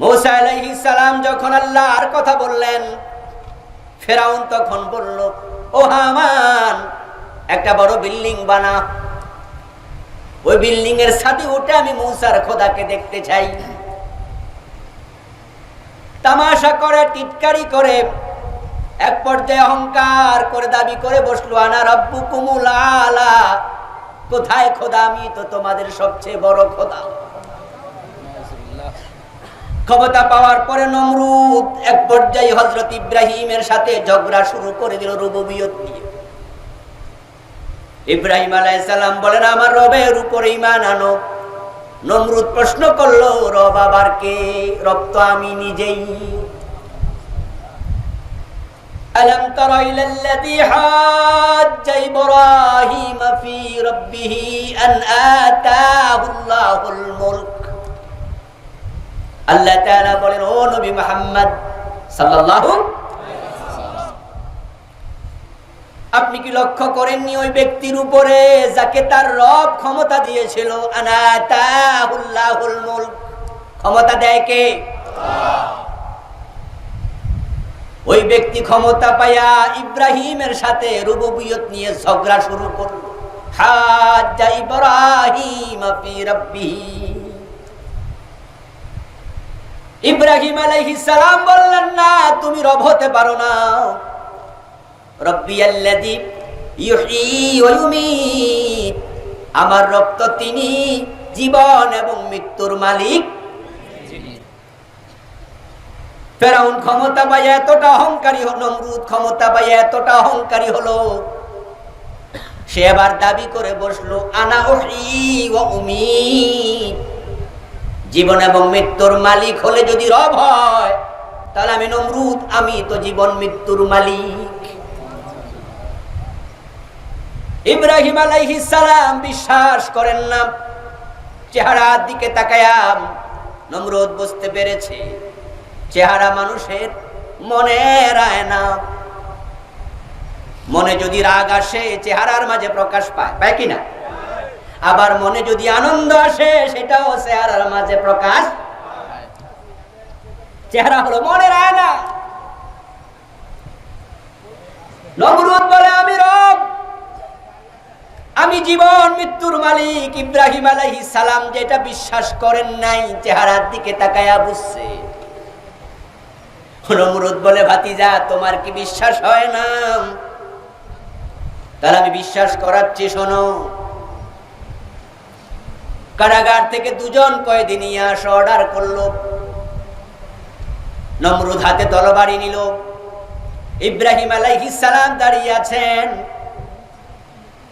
মূসা আলাইহিস সালাম যখন আল্লাহর কথা বললেন, ফেরাউন তখন বলল, ও হামান, একটা বড় বিল্ডিং বানা, ওই বিল্ডিং এর ছাদে উঠে আমি মূসার খোদাকে দেখতে চাই। তামাশা করে, টিটকারি করে, এক পর্যায়ে অহংকার করে দাবি করে বসলো, আনা রাব্বুকুমুল আলা, কোথায় খোদা? আমি তো তোমাদের সবচেয়ে বড় খোদা। ক্ষমতা পাওয়ার পরে নমরুদ এক পর্যায়ে হযরত ইব্রাহিমের সাথে ঝগড়া শুরু করে দিল রুবুবিয়ত নিয়ে। ইব্রাহিম আলাইহিস সালাম বলেন, আমার রবের উপর ঈমান আনো। নমরুদ প্রশ্ন করলো, রব আবার কে? রব তো আমি নিজেই। আলম তারা ইলাল্লাযী হাজ্জা ইব্রাহিম ফি রাব্বিহি আন আতাহুল্লাহুল মুলক। আল্লাহ তাআলা বলেন, ও নবী মুহাম্মদ সাল্লাল্লাহু আলাইহি ওয়াসাল্লাম, আপনি কি লক্ষ্য করেননি ওই ব্যক্তির উপরে যাকে তার রব ক্ষমতা দিয়েছিল? আনাতাহুল্লাহুল মুলক, ক্ষমতা দেয় কে? আল্লাহ। ওই ব্যক্তি ক্ষমতা পায়া ইব্রাহিমের সাথে রুবুবিয়ত নিয়ে ঝগড়া শুরু করলো। হাজ্জা ইব্রাহিম ফি রাব্বিহি। ইব্রাহিম আলাইহিস সালাম বললেন, না, তুমি রব হতে পারো না। রব্বিয়াল্লাযী ইউহয়ী ওয়া ইউমীত, আমার রব তো তিনি জীবন এবং মৃত্যুর মালিক। ফেরাউন ক্ষমতা পাইয়া এতটা অহংকারী হলো, নমরুদ ক্ষমতা পাইয়া এতটা অহংকারী হলো, সে আবার দাবি করে বসলো, আনা উহয়ী ওয়া উমীত, জীবন এবং মৃত্যুর মালিক হলে যদি রব হয়, তাহলে আমি নমরুদ, আমি তো জীবন মৃত্যুর মালিক। ইব্রাহিম আলাইহিস সালাম বিশ্বাস করেন না। চেহারার দিকে তাকায়া নমরুদ বুঝতে পেরেছে, চেহারা মানুষের মনের আয়না। মনে যদি রাগ আসে চেহারার মাঝে প্রকাশ পায়, পায় কিনা? আবার মনে যদি আনন্দ আসে সেটাও চেহারার মাঝে প্রকাশ। চেহারা হলো মনের আয়না। নমরুদ বলে, আমি রব, আমি জীবন মৃত্যুর মালিক। ইব্রাহিম আলাইহিস সালাম যেটা বিশ্বাস করেন নাই, চেহারার দিকে তাকায়া বুঝছে। নমরুদ বলে, ভাতিজা, তোমার কি বিশ্বাস হয় না? তাহলে আমি বিশ্বাস করাচ্ছি, শোনো। কারাগার থেকে দুজন কয়েদি নিয়ে আসা অর্ডার করলো। নমরুদ হাতে তরবারি নিল। ইব্রাহিম আলাইহিস সালাম দাঁড়িয়ে আছেন।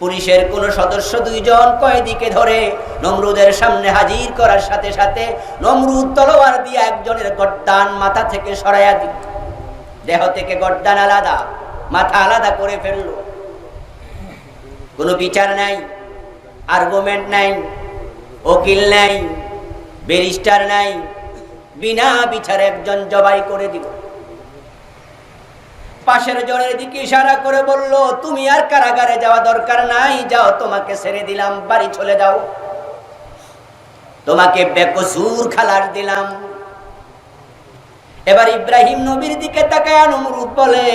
পুলিশের কোন সদস্য দুইজন কয়েদিকে ধরে নমরুদের সামনে হাজির করার সাথে সাথে নমরুদ তলোয়ার দিয়ে একজনের গর্দান মাথা থেকে সরাইয়া দিল। দেহ থেকে গর্দান আলাদা, মাথা আলাদা করে ফেললো। কোনো বিচার নাই, আর্গুমেন্ট নাই, উকিল নাই, ব্যারিস্টার নাই, বিনা বিচারে একজন জবাই করে দিল। পাশের জনের দিকে ইশারা করে বলল, তুমি আর কারাগারে যাওয়া দরকার নাই, যাও, তোমাকে ছেড়ে দিলাম, বাড়ি চলে যাও, তোমাকে বেকসুর খালাস দিলাম। এবার ইব্রাহিম নবীর দিকে তাকায় নমরুদ বলে,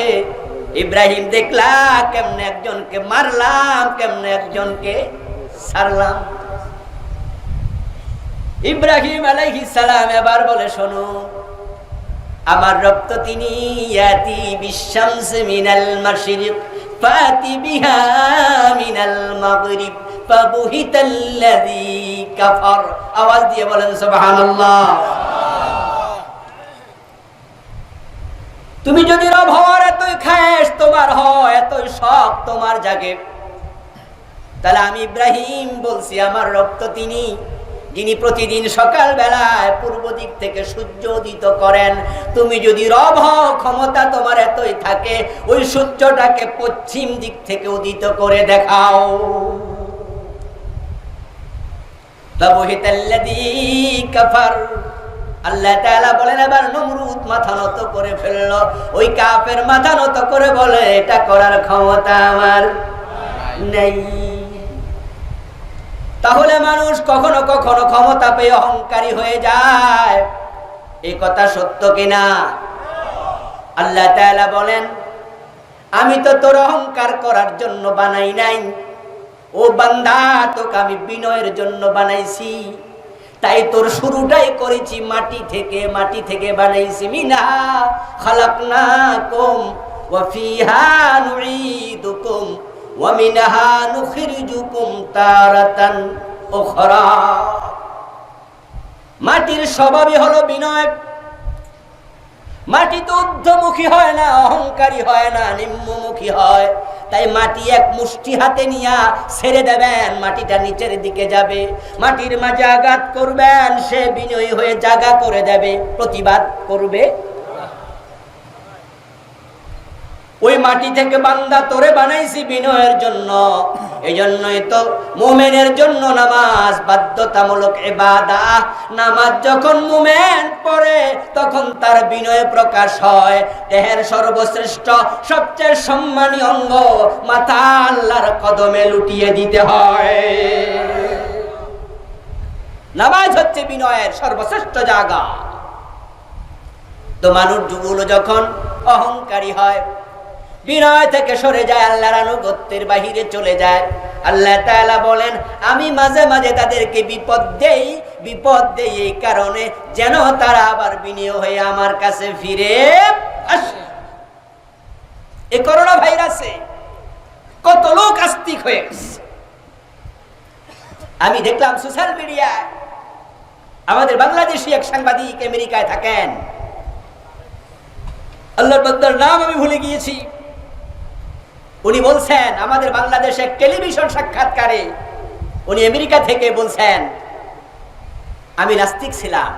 ইব্রাহিম, দেখলা কেমনে একজনকে মারলাম, কেমনে একজনকে ছাড়লাম। ইব্রাহিম আলাইহিস সালাম এবার বলে, শোনো, আমার রব তো তিনি ইয়াতি বিশামস মিনাল মাশরিক ফাতি বিহা মিনাল মাগরিব ফাবুহিতাল্লাযী কাফার। আওয়াজ দিয়ে বলেন সুবহানাল্লাহ। তুমি যদি রব হওয়ার এতই খায়েশ তোমার হয়, এতই শখ তোমার জাগে, তাহলে আমি ইব্রাহিম বলছি, আমার রব তো তিনি যিনি প্রতিদিন সকাল বেলায় পূর্ব দিক থেকে সূর্য উদিত করেন। তুমি যদি রব হও, ক্ষমতা তোমার এতই থাকে, ওই সূর্যটাকে পশ্চিম দিক থেকে উদিত করে দেখাও। ফাবুহিতাল্লাযী কাফার। আল্লাহ তাআলা বলেন, এবার নমরুদ মাথা নত করে ফেলল। ওই কাফের মাথা নত করে বলে, এটা করার ক্ষমতা আমার নেই। তাহলে মানুষ কখনো কখনো ক্ষমতা পেয়ে অহংকারী হয়ে যায়। এই কথা সত্য কিনা? আল্লাহ তাআলা বলেন, আমি তো তোর অহংকার করার জন্য বানাই নাই, ও বান্দা তোকে আমি বিনয়ের জন্য বানাইছি। তাই তোর শুরুটাই করেছি মাটি থেকে বানাইছি। মিনহা খালাকনাকুম ওয়া ফিহা নুঈদুকুম ওয়া মিনহা নুখরিজুকুম তারাতান উখরা। মাটির স্বভাবই হলো বিনয়। মাটি তো ঊর্ধ্বমুখী হয় না, অহংকারী হয় না, নিম্নমুখী হয়। তাই মাটি এক মুষ্টি হাতে নিয়া ছেড়ে দেবেন, মাটিটা নিচের দিকে যাবে। মাটির মাঝে আঘাত করবেন, সে বিনয়ী হয়ে জায়গা করে দেবে, প্রতিবাদ করবে। ওই মাটি থেকে বান্দা তোরে বানাইছি বিনয়ের জন্য। এই জন্যই তো মুমিনের জন্য নামাজ বাধ্যতামূলক ইবাদত। নামাজ যখন মুমিন পড়ে তখন তার বিনয় প্রকাশ হয়। দেহের সর্বশ্রেষ্ঠ সবচেয়ে সম্মানীয় অঙ্গ মাথা আল্লাহর কদমে লুটিয়ে দিতে হয়। নামাজ হচ্ছে বিনয়ের সর্বশ্রেষ্ঠ জায়গা। তো মানুষগুলো যখন অহংকারী হয়, বিনয় থেকে সরে যায়, আল্লাহর আনুগত্যের বাহিরে চলে যায়, আল্লাহ তাআলা বলেন, আমি মাঝে মাঝে তাদেরকে বিপদ দেই এই কারণে যেন তারা আবার বিনয় হয়ে আমার কাছে ফিরে আসে। এই করোনা ভাইরাসে কত লোক আস্তিক হয়ে গেছে। আমি দেখলাম সোশ্যাল মিডিয়ায় আমাদের বাংলাদেশি এক সাংবাদিক আমেরিকায় থাকেন, আল্লাহর বান্দার নাম আমি ভুলে গিয়েছি। উনি বলছেন, আমাদের বাংলাদেশে এক টেলিভিশন সাক্ষাৎকারে উনি আমেরিকা থেকে বলছেন, আমি নাস্তিক ছিলাম,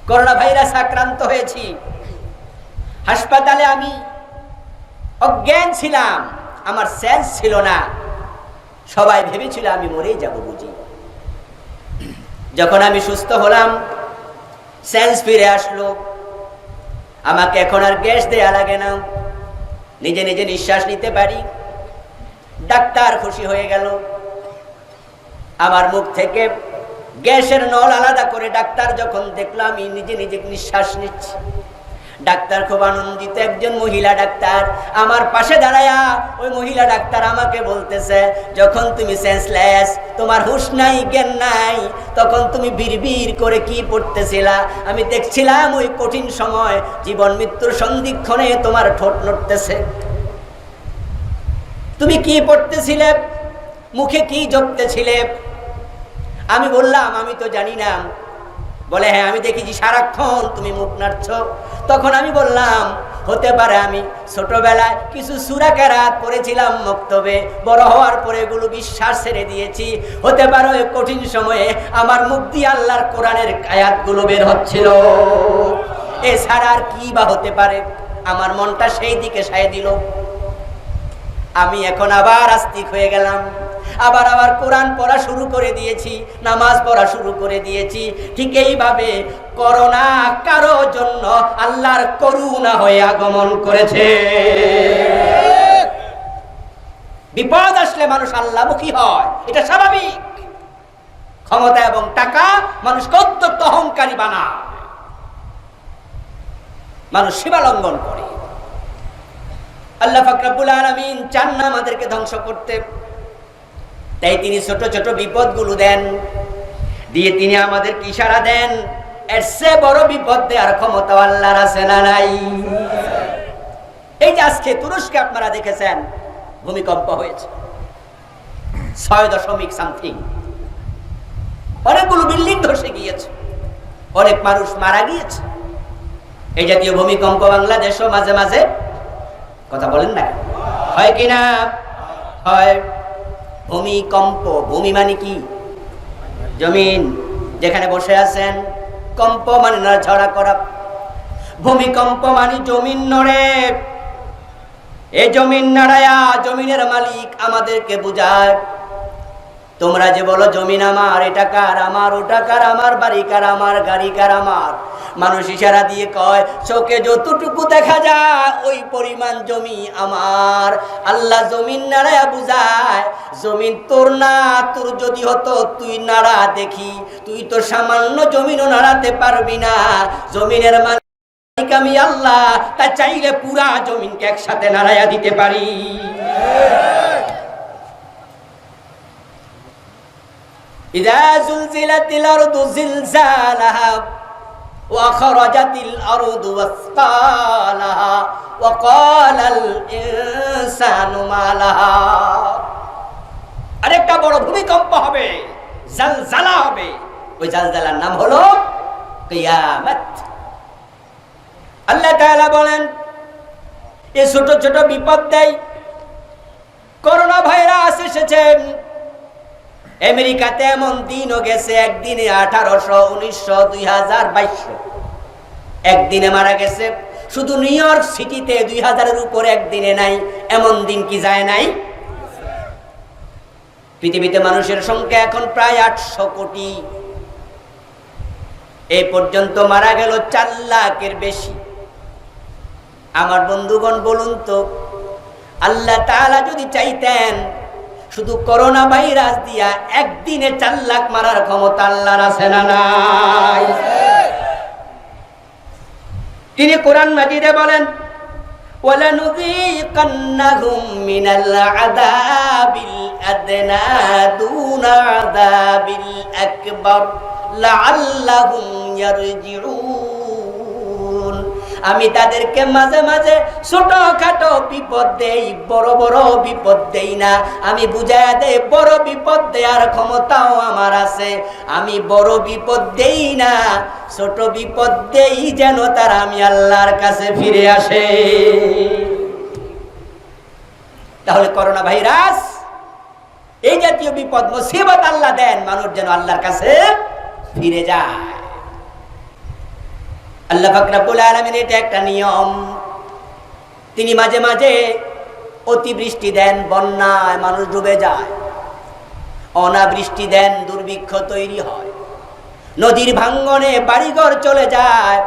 করোনা ভাইরাস আক্রান্ত হয়েছি, হাসপাতালে আমি অজ্ঞান ছিলাম, আমার সেন্স ছিল না, সবাই ভেবেছিল আমি মরেই যাব বুঝি। যখন আমি সুস্থ হলাম, সেন্স ফিরে আসলো, আমাকে এখন আর গ্যাস দেয়া লাগে না, নিজে নিজে নিঃশ্বাস নিতে পারি। ডাক্তার খুশি হয়ে গেল। আমার মুখ থেকে গ্যাসের নল আলাদা করে ডাক্তার যখন দেখলাম আমি নিজে নিজে নিঃশ্বাস নিচ্ছি, ডাক্তার খুব আনন্দিত। একজন মহিলা ডাক্তার আমার পাশে দাঁড়ায়া ওই মহিলা ডাক্তার আমাকে বলতেছে, যখন তুমি সেন্সলেস, তোমার হুঁশ নাই, জ্ঞান নাই, তখন তুমি বিড়বিড় করে কি পড়তেছিলা? আমি দেখছিলাম ওই কঠিন সময়, জীবন মৃত্যুর সন্ধিক্ষণে তোমার ঠোঁট নড়তেছে। তুমি কি পড়তেছিলে? মুখে কি জপতেছিলে? আমি বললাম, আমি তো জানি না। বলে, হ্যাঁ আমি দেখেছি সারাক্ষণ তুমি মুখ নাড়ছ। তখন আমি বললাম, হতে পারে আমি ছোটবেলায় কিছু সূরা কেরাত পড়েছিলাম মক্তবে, বড় হওয়ার পরে এগুলো বিশ্বাস ছেড়ে দিয়েছি। হতে পারে ওই কঠিন সময়ে আমার মুখ দিয়ে আল্লাহর কোরআনের আয়াতগুলো বের হচ্ছিল, এছাড়া আর কি বা হতে পারে। আমার মনটা সেই দিকে সায় দিল। আমি এখন আবার আস্তিক হয়ে গেলাম, আবার কোরআন পড়া শুরু করে দিয়েছি, নামাজ পড়া শুরু করে দিয়েছি। ঠিক এইভাবে করোনা কারো জন্য আল্লাহর করুণা হয়ে আগমন করেছে। বিপদ আসলে মানুষ আল্লাহমুখী হয়, এটা স্বাভাবিক। ক্ষমতা এবং টাকা মানুষকে অত্যন্ত অহংকারী বানায়, মানুষ সীমালঙ্ঘন করে। আল্লাহ পাক রব্বুল আলামিন চান না আমাদেরকে ধ্বংস করতে, তাই তিনি ছোট ছোট বিপদগুলো দেন, দিয়ে তিনি আমাদেরকে ইশারা দেন, এর চেয়ে বড় বিপদ দেওয়ার ক্ষমতা আল্লাহর আছে না নাই? এই যে আজকে তুরস্কে আপনারা দেখেছেন ভূমিকম্প হয়েছে, 6.something, অনেকগুলো বিল্ডিং ধসে গিয়েছে, অনেক মানুষ মারা গিয়েছে। এই জাতীয় ভূমিকম্প বাংলাদেশও মাঝে মাঝে, কথা বলেন না, হয় কিনা? হয়। ভূমিকম্প, ভূমি মানে কি? জমিন, যেখানে বসে আছেন। কম্প মানে নড়াচড়া করা। ভূমিকম্প মানে জমিন নড়ে। এই জমিন নাড়ায়া জমিনের মালিক আমাদেরকে বুঝায়। তোমরা যে বলো জমিন আমার, এটা কার, আমার, ওটা কার, আমার বাড়ি কার, আমার গাড়ি কার, আমার, মানুষ ইশারা দিয়ে কয় চোখে যতটুকু দেখা যায় ওই পরিমাণ জমি আমার। আল্লাহ জমিন নাড়ায়া বুঝায় জমিন তোর না, তোর যদি হতো তুই নাড়া দেখি, তুই তো সামান্য জমিনও নাড়াতে পারবি না। জমিনের মালিক আমি আল্লাহ, তা চাইলে পুরা জমিনকে একসাথে নাড়ায়া দিতে পারি। ইযা যুলজিলাতিল আরদু জিলজালাহা وأخرجت الأرض أثقالها وقال الإنسان ما لها। আরেকটা বড় ভূমিকম্প হবে, জালজালা হবে, ওই জালজালার নাম হলো কিয়ামত। আল্লাহ তাআলা বলেন এই ছোট ছোট বিপদ দেয়। করোনা ভাইরাস এসেছে, আমেরিকাতে এমন দিনও গেছে একদিনে 1800, 1900, 2022 একদিনে মারা গেছে। শুধু নিউ ইয়র্ক সিটিতে 2000-এর উপরে একদিনে নাই, এমন দিন কি যায় নাই? পৃথিবীতে মানুষের সংখ্যা এখন প্রায় 800 কোটি। এই পর্যন্ত মারা গেল 4 লাখের বেশি। আমার বন্ধুগণ বলুন তো, আল্লাহ তাআলা যদি চাইতেন শুধু করোনা ভাইরাস দিয়া একদিনে 4 লাখ মারার ক্ষমতা আল্লাহর আছে না নাই? তিনি কোরআন মাজিদে বলেন ওয়ালানুযীকান্নাহুম মিনাল আযাবিল আদনা দুনা আযাবিল আকবার লাআল্লাহুম ইয়ারজিউন। আমি তাদেরকে মাঝে মাঝে ছোটখাটো বিপদ দেই, বড় বড় বিপদ দেই না। আমি বুঝায় দেই বড় বিপদ দেওয়ার ক্ষমতাও আমার আছে। আমি বড় বিপদ দেই না, ছোট বিপদ দেই যেন তারা আমি আল্লাহর কাছে ফিরে আসে। তাহলে করোনা ভাইরাস এই জাতীয় বিপদ মুসিবত আল্লাহ দেন মানুষ যেন আল্লাহর কাছে ফিরে যায়। আল্লাহ পাক রব্বুল আলামিন এটা একটা নিয়ম। তিনি মাঝে মাঝে অতিবৃষ্টি দেন, বন্যায় মানুষ ডুবে যায়। অনাবৃষ্টি দেন, দুর্ভিক্ষ তৈরি হয়, নদীর ভাঙ্গনে বাড়িঘর চলে যায়।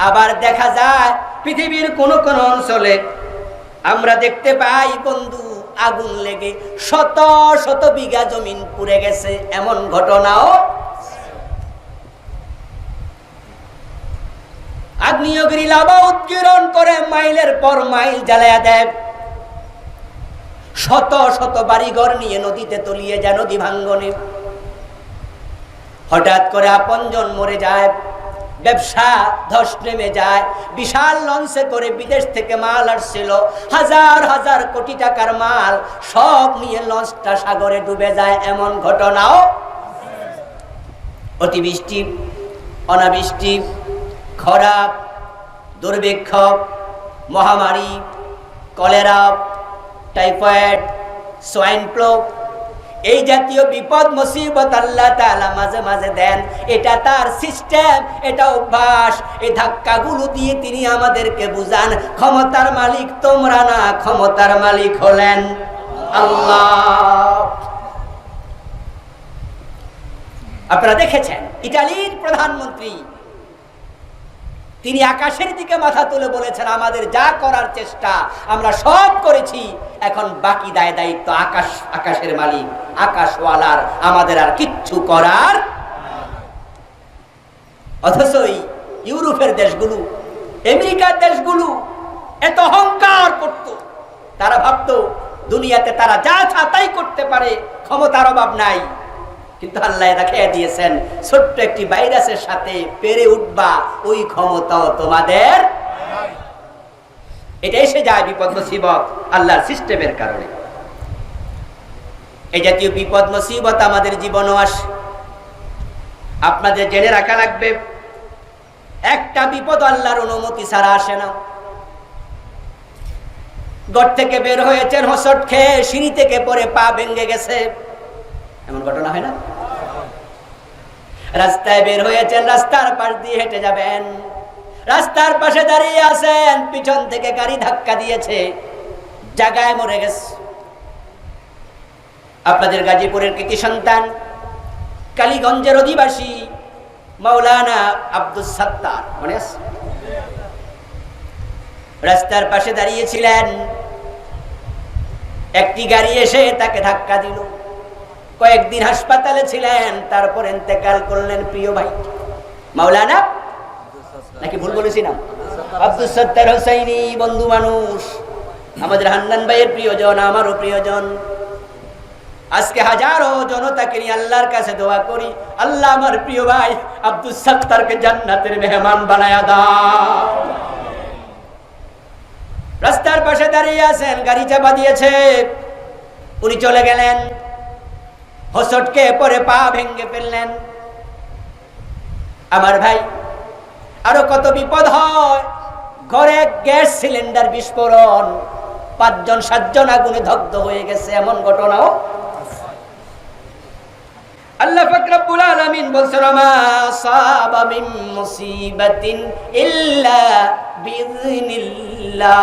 আবার দেখা যায় পৃথিবীর কোন কোন অঞ্চলে আমরা দেখতে পাই বন্ধু আগুন লেগে শত শত বিঘা জমিন পুড়ে গেছে, এমন ঘটনাও। আগ্নেয়গিরি লাভা উৎগীরণ করে মাইলের পর মাইল জ্বালায়া দেয়, শত শত বাড়িঘর নিয়ে নদীতে তলিয়ে যায় নদী ভাঙ্গনে। হঠাৎ করে আপনজন মরে যায়, ব্যবসা ধস নেমে যায়। বিশাল লঞ্চে করে বিদেশ থেকে মাল আসছিল, হাজার হাজার কোটি টাকার মাল, সব নিয়ে লঞ্চটা সাগরে ডুবে যায়, এমন ঘটনাও। অতিবৃষ্টি, অনাবৃষ্টি, খরা, দুর্ভিক্ষ, মহামারী, কলেরা, টাইফয়েড, সোয়াইন ফ্লু, এই জাতীয় বিপদ মুসিবত আল্লাহ তাআলা মাঝে মাঝে দেন। এটা তার সিস্টেম, এটা অভ্যাস। এই ধাক্কাগুলো দিয়ে তিনি আমাদেরকে বুঝান ক্ষমতার মালিক তোমরা না, ক্ষমতার মালিক হলেন আল্লাহ। আপনারা দেখেছেন ইতালির প্রধানমন্ত্রী, তিনি আকাশের দিকে মাথা তুলে বলেছেন আমাদের যা করার চেষ্টা আমরা সব করেছি, এখন বাকি দায় দায়িত্ব আকাশের মালিক, আকাশওয়ালার, আমাদের আর কিচ্ছু করার। অথচ ইউরোপের দেশগুলো, আমেরিকার দেশগুলো এত অহংকার করত, তারা ভাবতো দুনিয়াতে তারা যা চা তাই করতে পারে, ক্ষমতার অভাব নাই। কিন্তু আল্লাহ দেখিয়ে দিয়েছেন ছোট্ট একটি ভাইরাসের সাথে পেরে উঠবা, ওই ক্ষমতাও তোমাদের। এটা এসে যায় বিপদ মুসিবত আল্লাহর সিস্টেমের কারণে। এই জাতীয় বিপদ মুসিবত আমাদের জীবনও আসে। আপনাদের জেনে রাখা লাগবে একটা বিপদ আল্লাহর অনুমতি ছাড়া আসে না। ঘর থেকে বের হয়েছেন হোঁচট খেয়ে, সিঁড়ি থেকে পড়ে পা ভেঙে গেছে, এমন ঘটনা হয় না? রাস্তায় বের হয়েছেন, রাস্তার পাশ দিয়ে হেঁটে যাবেন, রাস্তার পাশে দাঁড়িয়ে আছেন, পিছন থেকে গাড়ি ধাক্কা দিয়েছে, জায়গায় মরে গেছে। আপনাদের গাজীপুরের কৃতি সন্তান কালীগঞ্জের অধিবাসী মাওলানা আব্দুস সাত্তার মনে আছে? রাস্তার পাশে দাঁড়িয়েছিলেন, একটি গাড়ি এসে তাকে ধাক্কা দিল। কয়েকদিন হাসপাতালে ছিলেন, তারপর ইন্তেকাল করলেন। প্রিয় ভাই মাওলানা নাকি ভুল বলেছি না? আব্দুস সাত্তার হোসাইনি বন্ধু মানুষ, আমাদের হান্নান ভাইয়ের প্রিয়জন, আমারও প্রিয়জন। আজকে হাজারো জনতাকে নিয়ে আল্লাহর কাছে দোয়া করি, আল্লাহ আমার প্রিয় ভাই আব্দুস সাত্তারকে জান্নাতের মেহমান বানায়া দাও। রাস্তার পাশে দাঁড়িয়ে আছেন, গাড়ি চাপা দিয়েছে, উনি চলে গেলেন, হোঁচটকে পরে পা ভেঙে ফেললেন। আমার ভাই আরো কত বিপদ হয়, ঘরে গ্যাস সিলিন্ডার বিস্ফোরণ, 5-7জন আগুনে দগ্ধ হয়ে গেছে, এমন ঘটনাও। আল্লাহ পাক রব্বুল আলামিন বলেন, মা সাবা মিন মুসিবাতিন ইল্লা বিইذনিল্লাহ।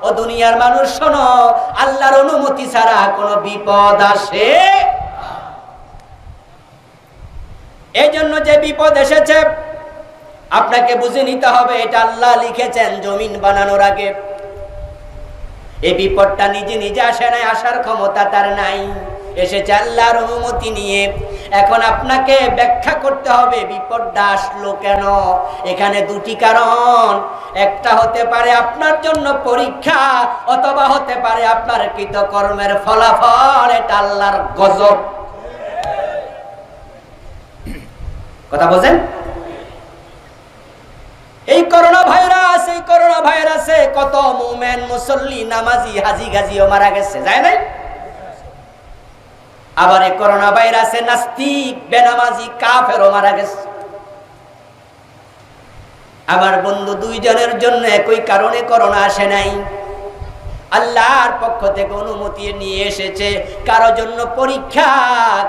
ও দুনিয়ার মানুষ শোনো, আল্লাহর অনুমতি ছাড়া কোনো বিপদ আসে না। এই জন্য যে বিপদ এসেছে আপনাকে বুঝে নিতে হবে, এটা আল্লাহ লিখেছেন জমিন বানানোর আগে। এই বিপদটা নিজে নিজে আসে নাই, আসার ক্ষমতা তার নাই, এসেছে আল্লাহর অনুমতি নিয়ে। এখন আপনাকে ব্যাখ্যা করতে হবে বিপদটা আসলো কেন। এখানে দুটি কারণ, একটা হতে পারে আপনার জন্য পরীক্ষা, অথবা হতে পারে আপনার কৃতকর্মের ফলাফল। এটা আল্লাহর গজব। কথা বলেন? এই করোনা ভাইরাসে কত মুমিন, মুসল্লি, নামাজি, হাজি গাজিও মারা গেছে, যায় নাই? আবার এই করোনা ভাইরাসে নাস্তিক, বেনামাজি, কাফেরও মারা গেছে। আমার বন্ধু, দুইজনের জন্য একই কারণে করোনা আসে নাই, আল্লাহর পক্ষ থেকে অনুমতি নিয়ে এসেছে। কারো জন্য পরীক্ষা,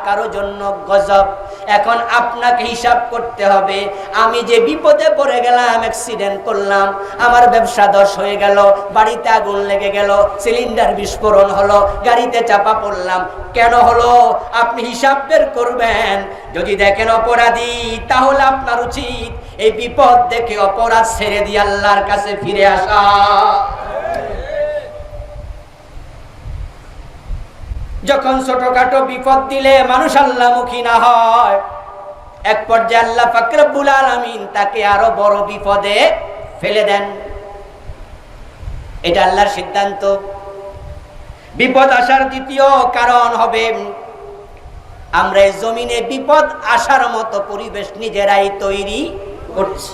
কারো জন্য গজব। এখন আপনাকে হিসাব করতে হবে, আমি যে বিপদে পড়ে গেলাম, অ্যাক্সিডেন্ট করলাম, আমার ব্যবসা ধস হয়ে গেল, বাড়িতে আগুন লেগে গেল, সিলিন্ডার বিস্ফোরণ হলো, গাড়িতে চাপা পড়লাম, কেন হলো? আপনি হিসাব বের করবেন। যদি দেখেন অপরাধী, তাহলে আপনার উচিত এই বিপদ দেখে অপরাধ ছেড়ে দিয়ে আল্লাহর কাছে ফিরে আসা। যখন ছোটখাটো বিপদ দিলে মানুষ আল্লাহমুখী না হয়, এক পর্যায়ে আল্লাহ পাক রব্বুল আলামিন তাকে আরো বড় বিপদে ফেলে দেন। এটা আল্লাহর সিদ্ধান্ত। বিপদ আসার দ্বিতীয় কারণ হবে, আমরা এই জমিনে বিপদ আসার মতো পরিবেশ নিজেরাই তৈরি করছি।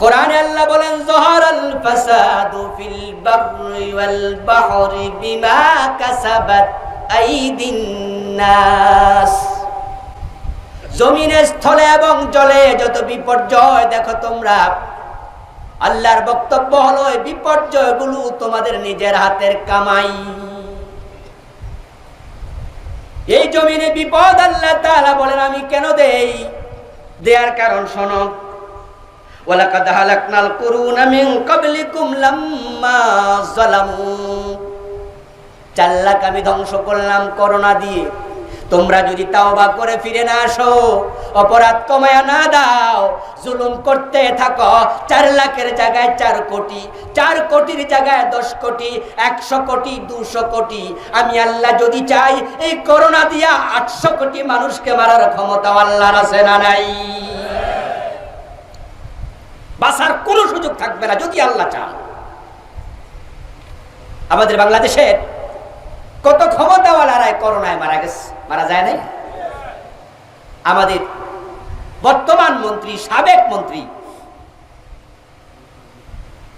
কোরআনে আল্লাহ বলেন, যহারাল ফাসাদু ফিল বাররি ওয়াল বাহরি বিমা কাসাবাত আইদিন নাস। জমিনে, স্থলে এবং জলে যত বিপর্যয় দেখো তোমরা, আল্লাহর বক্তব্য হলো এই বিপর্যয়গুলো তোমাদের নিজের হাতের কামাই। এই জমিনে বিপদ আল্লাহ তাআলা বলেন আমি কেন দেই? দেয়ার কারণ শোনো, ওয়ালাকাদ হালাকনাল কুরুনা মিন ক্বাবলিকুম লাম্মা যালামু। 4 লাখ আমি ধ্বংস করলাম করোনা দিয়ে। তোমরা যদি তাওবা করে ফিরে না আসো, অপরাধ কমায়া না দাও, জুলুম করতে থাকো, 4 লাখের জায়গায় 4 কোটি, 4 কোটির জায়গায় 10 কোটি, 100 কোটি, 200 কোটি, আমি আল্লাহ যদি চাই এই করোনা দিয়া 800 কোটি মানুষকে মারার ক্ষমতা আল্লাহর আছে না নাই? বাঁচার কোনো সুযোগ থাকবে না যদি আল্লাহ চান। আমাদের বাংলাদেশের কত ক্ষমতাওয়ালারাই করোনায় মারা গেছে, মারা যায় নাই? আমাদের বর্তমান মন্ত্রী, সাবেক মন্ত্রী,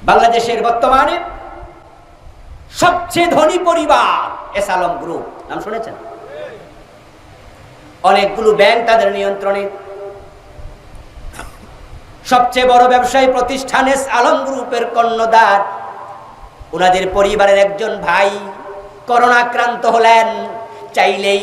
বাংলাদেশের বর্তমানে সবচেয়ে ধনী পরিবার এস আলম গ্রুপ, নাম শুনেছেন? অনেকগুলো ব্যাংক তাদের নিয়ন্ত্রণে। সবচেয়ে বড় ব্যবসায়ী প্রতিষ্ঠান এস আলম গ্রুপের কর্ণধার, ওনাদের পরিবারের একজন ভাই করোনা আক্রান্ত হলেন। চাইলেই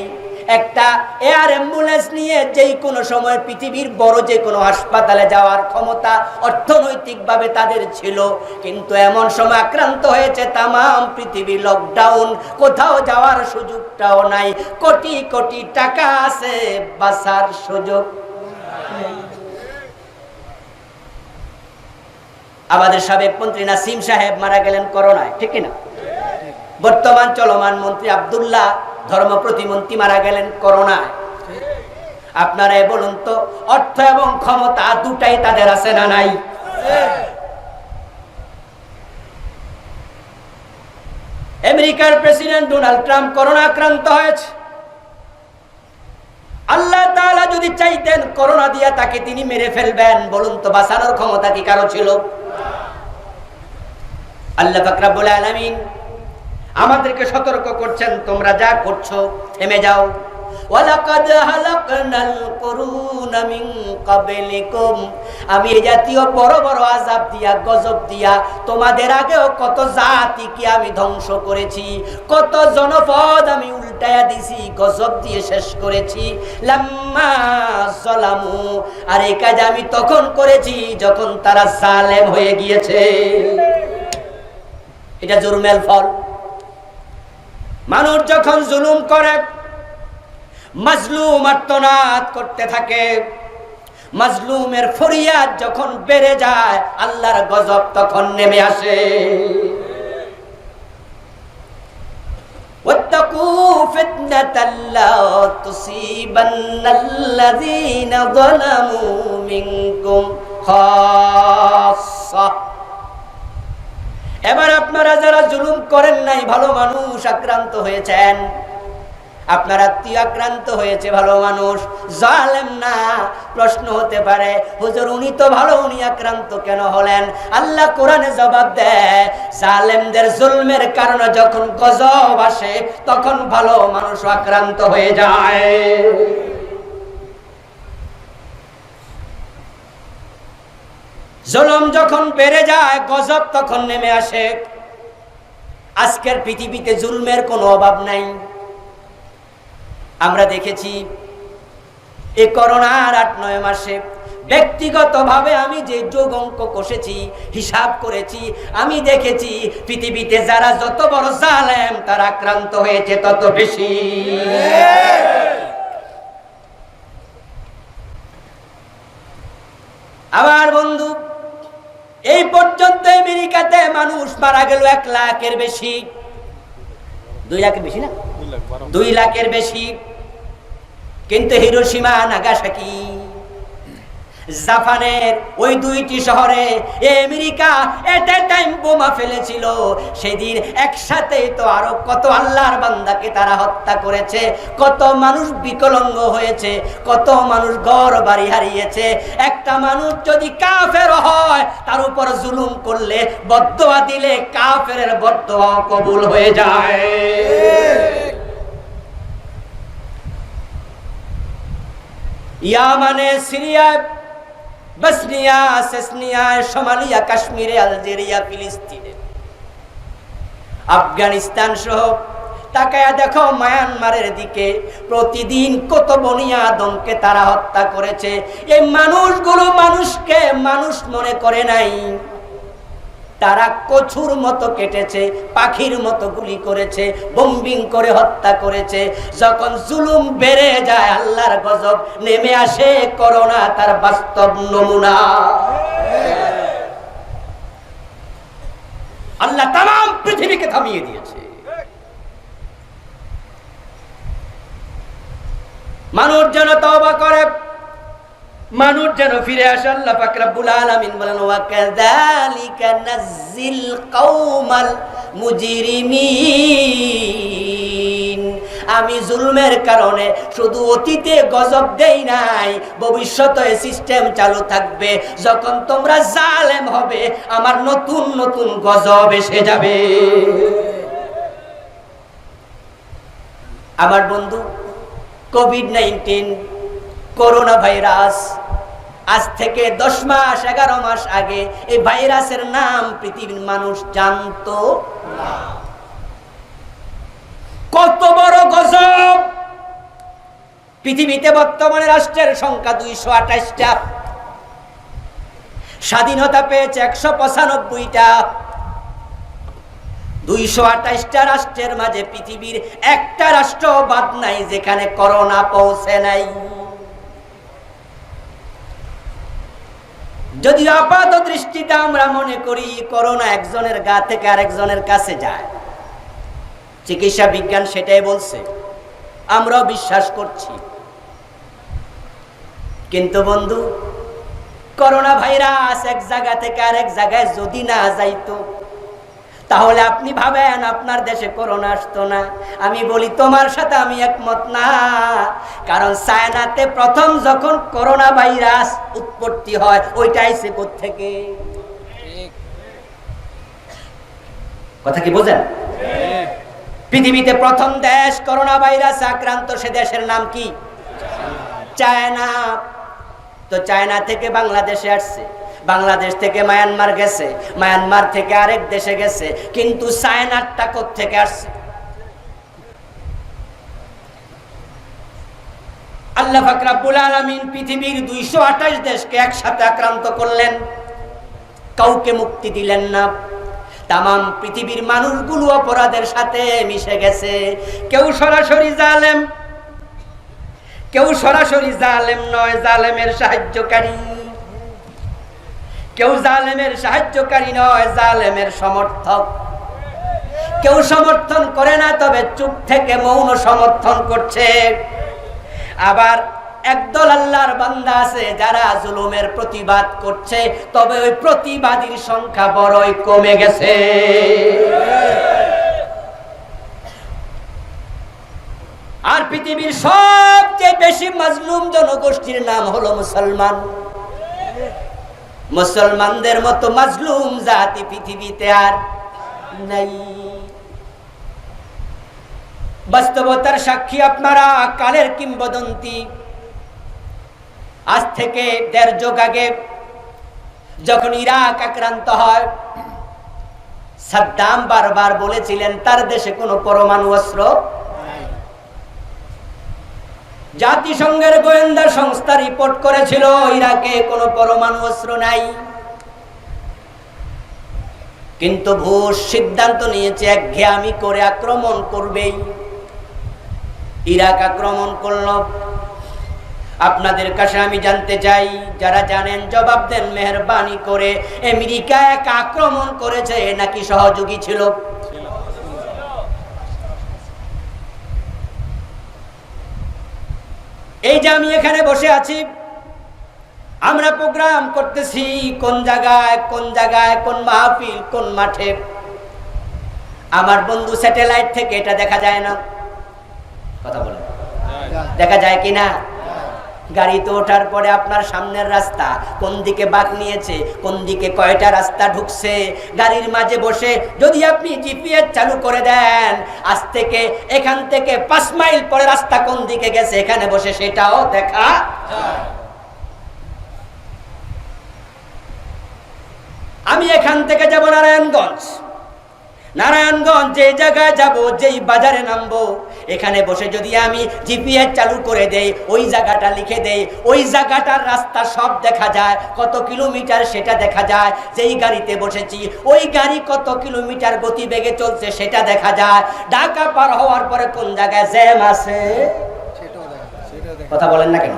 একটা এয়ার অ্যাম্বুলেন্স নিয়ে যেই কোনো সময় পৃথিবীর বড় যে কোনো হাসপাতালে যাওয়ার ক্ষমতা অর্থনৈতিকভাবে তাদের ছিল, কিন্তু এমন সময় আক্রান্ত হয়েছে তামাম পৃথিবী, লকডাউন, কোথাও যাওয়ার সুযোগটাও নাই, কোটি কোটি টাকা আছে, বাঁচার সুযোগ। আমাদের সাবেক মন্ত্রী নাসিম সাহেব মারা গেলেন করোনায়, ঠিক না? বর্তমান চলমান মন্ত্রী আব্দুল্লাহ ধর্ম প্রতিমন্ত্রী মারা গেলেন করোনায়। আপনারা বলুন তো, অর্থ এবং ক্ষমতা দুটাই তাদের আছে না নাই? আমেরিকার প্রেসিডেন্ট ডোনাল্ড ট্রাম্প করোনা আক্রান্ত হয়েছে। আল্লাহ তাআলা যদি চাইতেন করোনা দিয়া তাকে তিনি মেরে ফেলবেন, বলুন তো বাঁচানোর ক্ষমতা কি কারো ছিল? আল্লাহ পাক রব্বুল আলামিন আমাদেরকে সতর্ক করছেন, তোমরা যা করছো থেমে যাও। ওয়ালাকাদ হালাকনাল কুরুনা মিন ক্বাবলিকুম, আমি এই জাতীয় বড় বড় আযাব দিয়া, গজব দিয়া তোমাদের আগেও কত জাতিকে আমি ধ্বংস করেছি, কত জনপদ আমি উল্টায়া দিছি, গজব দিয়ে শেষ করেছি। লাম্মা যালামু, আর এই কাজ আমি তখন করেছি যখন তারা জালেম হয়ে গিয়েছে। এটা জুলমের ফল। মানুষ যখন জুলুম করে, মাজলুম আর্তনাদ করতে থাকে, মাজলুমের ফরিয়াদ যখন বেড়ে যায়, আল্লাহর গজব তখন নেমে আসে। ওয়াত্তাকু ফিতনাতাল লা তুসিবান্নাল্লাযীনা যালামু মিনকুম খাসসা। এবার আপনারা যারা জুলুম করেন নাই, ভালো মানুষ আক্রান্ত হয়েছেন, আপনার আত্মীয় আক্রান্ত হয়েছে, ভালো মানুষ, জালেম না। প্রশ্ন হতে পারে, হুজুর উনি তো ভালো, উনি আক্রান্ত কেন হলেন? আল্লাহ কোরআনে জবাব দেয়, জালেমদের জুলমের কারণে যখন গজব আসে তখন ভালো মানুষ আক্রান্ত হয়ে যায়। জুলুম যখন বেড়ে যায়, গজব তখন নেমে আসে। আজকের পৃথিবীতে জুলমের কোনো অভাব নাই। আমরা দেখেছি এই করোনার ৮-৯ মাসে ব্যক্তিগতভাবে আমি যে যোগ অঙ্ক কষেছি, হিসাব করেছি, আমি দেখেছি পৃথিবীতে যারা যত বড় জালেম তারা আক্রান্ত হয়েছে তত বেশি। আমার বন্ধু, এই পর্যন্ত আমেরিকাতে মানুষ মারা গেল ১ লাখের বেশি। 2 লাখের বেশি না, 2 লাখের বেশি। কিন্তু হিরোশিমা, নাগাসাকি, জাপানের ওই 2টি শহরে আমেরিকা এট এ টাইম বোমা ফেলেছিল। সেদিন একসাথে তো আরো কত আল্লাহর বান্দাকে তারা হত্যা করেছে, কত মানুষ বিকলাঙ্গ হয়েছে, কত মানুষ ঘর বাড়ি হারিয়েছে। একটা মানুষ যদি কাফের হয়, তার উপর জুলুম করলে, বদদোয়া দিলে কাফেরের বদদোয়া কবুল হয়ে যায়। ইয়ামানে, সিরিয়া, বসনিয়া, সেসনিয়া, সোমালিয়া, কাশ্মীরে, আলজেরিয়া, ফিলিস্তিনে, আফগানিস্তান সহ তাকায়া দেখো মায়ানমারের দিকে, প্রতিদিন কত বনি আদমকে তারা হত্যা করেছে। এই মানুষগুলো মানুষকে মানুষ মনে করে নাই, তারা কচুর মতো কেটেছে, পাখির মতো গুলি করেছে, বম্বিং করে হত্যা করেছে। যখন জুলুম বেড়ে যায়, আল্লাহর গজব নেমে আসে। করোনা তার বাস্তব নমুনা। আল্লাহ তামাম পৃথিবীকে থামিয়ে দিয়েছে। মানুষ যেন তওবা করে, মানুষ যেন ফিরে আসে। আল্লাহ পাক রব্বুল আলামিন বলেন, ওয়া কাযালিকা নাযিল কওমাল মুজরিমিন। আমি জুলমের কারণে শুধু অতীতে গজব দেই নাই, ভবিষ্যতে সিস্টেম চালু থাকবে। যখন তোমরা জালেম হবে, আমার নতুন নতুন গজব এসে যাবে। আমার বন্ধু, কোভিড-19 করোনা ভাইরাস, আজ থেকে 10 মাস 11 মাস আগে এই ভাইরাসের নাম পৃথিবীর মানুষ জানতো না। কত বড় গজব! পৃথিবীতে বর্তমানে রাষ্ট্রের সংখ্যা 228টা, স্বাধীনতা পেয়েছে 195টা। 228টা রাষ্ট্রের মাঝে পৃথিবীর একটা রাষ্ট্র বাদ নাই যেখানে করোনা পৌঁছে নাই। যদি আপাত দৃষ্টিতে আমরা মনে করি করোনা একজনের গা থেকে আরেকজনের কাছে যায়, চিকিৎসা বিজ্ঞান সেটাই বলছে, আমরাও বিশ্বাস করছি। কিন্তু বন্ধু, করোনা ভাইরাস এক জায়গা থেকে আরেক জায়গায় যদি না যাইতো, তাহলে আপনি ভাবেন আপনার দেশে করোনা আসতো না? আমি বলি তোমার সাথে আমি একমত না। কারণ চায়নাতে প্রথম যখন করোনা ভাইরাস উৎপত্তি হয়, ওইটা আইছে কোত্থেকে? কথা কি বোঝেন? পৃথিবীতে প্রথম দেশ করোনা ভাইরাস আক্রান্ত, সে দেশের নাম কি? চায়না। তো চায়না থেকে বাংলাদেশে আসছে, বাংলাদেশ থেকে মায়ানমার গেছে, মায়ানমার থেকে আরেক দেশে গেছে, কিন্তু চায়নারটা কোত্থেকে আসছে? আল্লাহ পাক রব্বুল আলামিন পৃথিবীর 228 দেশকে একসাথে আক্রান্ত করলেন, কাউকে মুক্তি দিলেন না। তামাম পৃথিবীর মানুষগুলো অপরাধের সাথে মিশে গেছে। কেউ সরাসরি জালেম, কেউ সরাসরি জালেম নয়, জালেমের সাহায্যকারী। কেউ জালেমের সাহায্যকারী নয়, জালেমের সমর্থক। কেউ সমর্থন করে না, তবে চুপ থেকে মৌন সমর্থন করছে। আবার একদল আল্লাহর বান্দা আছে যারা জুলুমের প্রতিবাদ করছে, তবে ওই প্রতিবাদীর সংখ্যা বড়ই কমে গেছে। আর পৃথিবীর সবচেয়ে বেশি মাজলুম জনগোষ্ঠীর নাম হলো মুসলমান। মুসলমানদের মতো মাজলুম জাতি পৃথিবীতে আর নাই। বাস্তবতার সাক্ষী আপনারা। কালের কিংবদন্তি, আজ থেকে 1.5 যুগ আগে যখন ইরাক আক্রান্ত হয়, সাদ্দাম বারবার বলেছিলেন তার দেশে কোনো পরমাণু অস্ত্র নাই। জাতিসংঘের গোয়েন্দা সংস্থা রিপোর্ট করেছিল ইরাকে কোনো পরমাণু অস্ত্র নাই। কিন্তু বুশ সিদ্ধান্ত নিয়েছে একঘেয়ামি করে আক্রমণ করবেই। ইরাক আক্রমণ করল। আপনাদের কাছে আমি জানতে চাই, যারা জানেন জবাব দেন মেহেরবানি করে। আমেরিকা এক আক্রমণ করেছে নাকি সহযোগী ছিল? এই যে আমি এখানে বসে আছি, আমরা প্রোগ্রাম করতেছি কোন জায়গায় কোন জায়গায়, কোন মাহফিল, কোন মাঠে। আমার বন্ধু স্যাটেলাইট থেকে এটা দেখা যায় না? কথা বলেন, দেখা যায় কিনা? গাড়িতে ওঠার পরে আপনার সামনের রাস্তা কোন দিকে বাঁক নিয়েছে, কোন দিকে কয়টা রাস্তা ঢুকছে, গাড়ির মাঝে বসে যদি আপনি জিপিএস চালু করে দেন, আজ থেকে এখান থেকে 5 মাইল পরে রাস্তা কোন দিকে গেছে এখানে বসে সেটাও দেখা যায়। আমি এখান থেকে যাব নারায়ণগঞ্জ, নারায়ণগঞ্জ যে জায়গায় যাব, যেই বাজারে নামবো, এখানে বসে যদি আমি জিপিএস চালু করে দেই, ওই জায়গাটা লিখে দেই, ওই জায়গাটার রাস্তা সব দেখা যায়, কত কিলোমিটার সেটা দেখা যায়। যেই গাড়িতে বসেছি ওই গাড়ি কত কিলোমিটার গতিবেগে চলছে সেটা দেখা যায়। ঢাকা পার হওয়ার পরে কোন জায়গায় জ্যাম আছে কথা বলেন না কেন?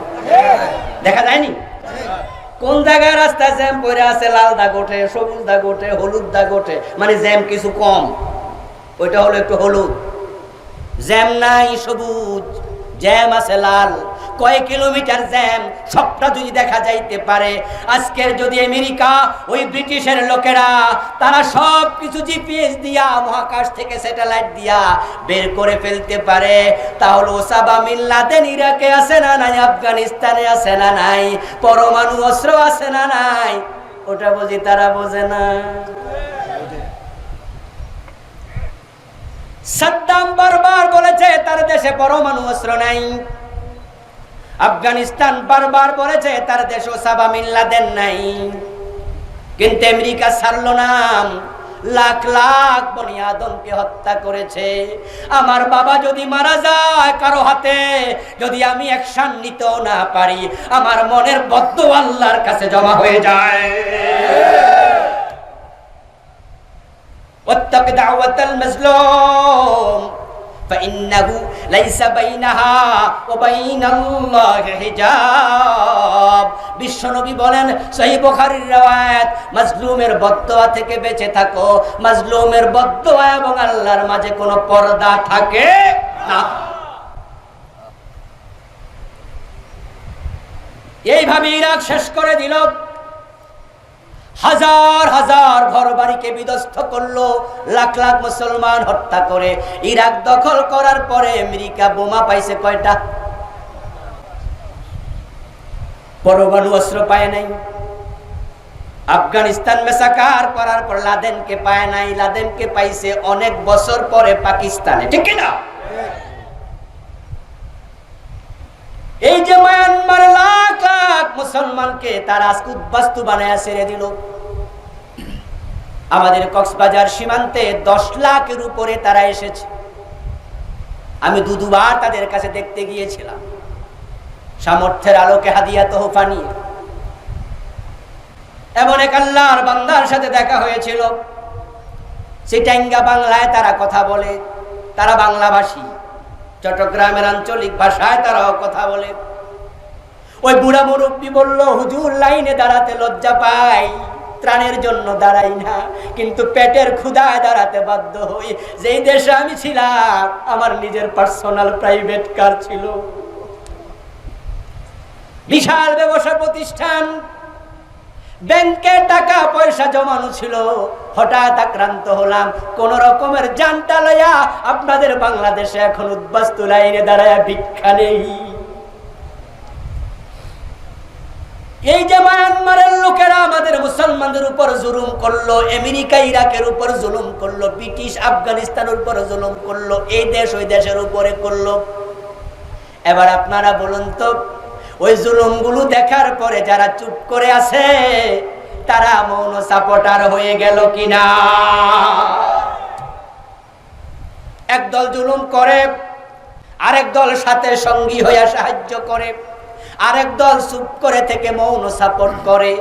দেখা যায়নি? কোন জায়গায় রাস্তা জ্যাম পড়ে আছে, লাল দাগ ওঠে, সবুজ দাগ ওঠে, হলুদ দাগ ওঠে, মানে জ্যাম কিছু কম, ওইটা হলো একটু হলুদ। জ্যাম নাই সবুজ, জ্যাম আছে লাল। কয় কিলোমিটার জ্যাম সবটা যদি দেখা যাইতে পারে, আজকের যদি আমেরিকা ওই ব্রিটিশের লোকেরা তারা সব কিছু জিপিএস দিয়া, মহাকাশ থেকে স্যাটেলাইট দিয়া বের করে ফেলতে পারে, তাহলে ওসামা বিন লাদেন ইরাকে আছে না নাই, আফগানিস্তানে আছে না নাই, পরমাণু অস্ত্র আছে না নাই, ওটা বুঝি তারা বোঝে না। সাদ্দাম বারবার বলেছে তার দেশে পরমাণু অস্ত্র নাই। আফগানিস্তান বারবার বলেছে তার দেশে ওসামা বিন লাদেন নাই। কিন্তু আমেরিকা ছাড়লো না। লাখ লাখ বনি আদমকে হত্যা করেছে। আমার বাবা যদি মারা যায় কারো হাতে, যদি আমি অ্যাকশন নিতেও না পারি, আমার মনের বদদুয়া আল্লাহর কাছে জমা হয়ে যায়। ওয়াত্তাক দাওয়াতাল মাজলুম فإنه ليس بينها وبين الله حجاب। বিশ্বনবী বলেন, সহিহ বুখারীর riwayat, মাজলুমের বদদুয়া থেকে বেঁচে থাকো। মাজলুমের বদদুয়া এবং আল্লাহর মাঝে কোনো পর্দা থাকে না। এইভাবে ইরাক শেষ করে দিল, হাজার হাজার ঘর বাড়িকে বিধ্বস্ত করলো, লাখ লাখ মুসলমান হত্যা করে। ইরাক দখল করার পরে আমেরিকা বোমা পাইছে কয়টা? পরমাণু অস্ত্র পায় নাই। আফগানিস্তান মেসাকার করার পর লাদেনকে পায় নাই। লাদেনকে পাইছে অনেক বছর পরে পাকিস্তানে, ঠিক কিনা? এই যে মায়ানমার লাখ লাখ মুসলমানকে তারা আজকে উদ্বাস্তু বানায় ছেড়ে দিল। আমাদের কক্সবাজার সীমান্তে 10 লাখের উপরে তারা এসেছে। আমি দুবার তাদের কাছে দেখতে গিয়েছিলাম, সামর্থ্যের আলোকে হাদিয়া তোহফা নিয়ে। এমন এক আল্লাহর বান্দার সাথে দেখা হয়েছিল, চিটাঙ্গা বাংলায় তারা কথা বলে, তারা বাংলাভাষী। চট্টগ্রামের আঞ্চলিক ভাষায় তারাও কথা বলে। ওই বুড়া মুরব্বী বলল, হুজুর লাইনে দাঁড়াতে লজ্জা পাই, ত্রাণের জন্য দাঁড়াই না, কিন্তু পেটের ক্ষুধায় দাঁড়াতে বাধ্য হই। যেই দেশে আমি ছিলাম আমার নিজের পার্সোনাল প্রাইভেট কার ছিল, বিশাল ব্যবসা প্রতিষ্ঠান, ব্যাংকে টাকা পয়সা জমানো ছিল। হঠাৎ আক্রান্ত হলাম, কোন রকমের জানটা লইয়া আপনাদের বাংলাদেশে এখন উদ্বাস্তু লাইনে দাঁড়ায় ভিক্ষা নেই। এই যে মায়ানমারের লোকেরা আমাদের মুসলমানদের উপর জুলুম করলো, আমেরিকা ইরাকের উপর জুলুম করলো, ব্রিটিশ আফগানিস্তানের উপর জুলুম করলো, এই দেশ ওই দেশের উপরে করলো। এবার আপনারা বলুন তো, ওই জুলুমগুলো দেখার পরে যারা চুপ করে আছে তারা মৌন সাপোর্টার হয়ে গেল কিনা? একদল জুলুম করে, আরেক দল সাথে সঙ্গী হয়ে সাহায্য করে, আরেক দল চুপ করে থেকে মৌন সাপোর্ট করে।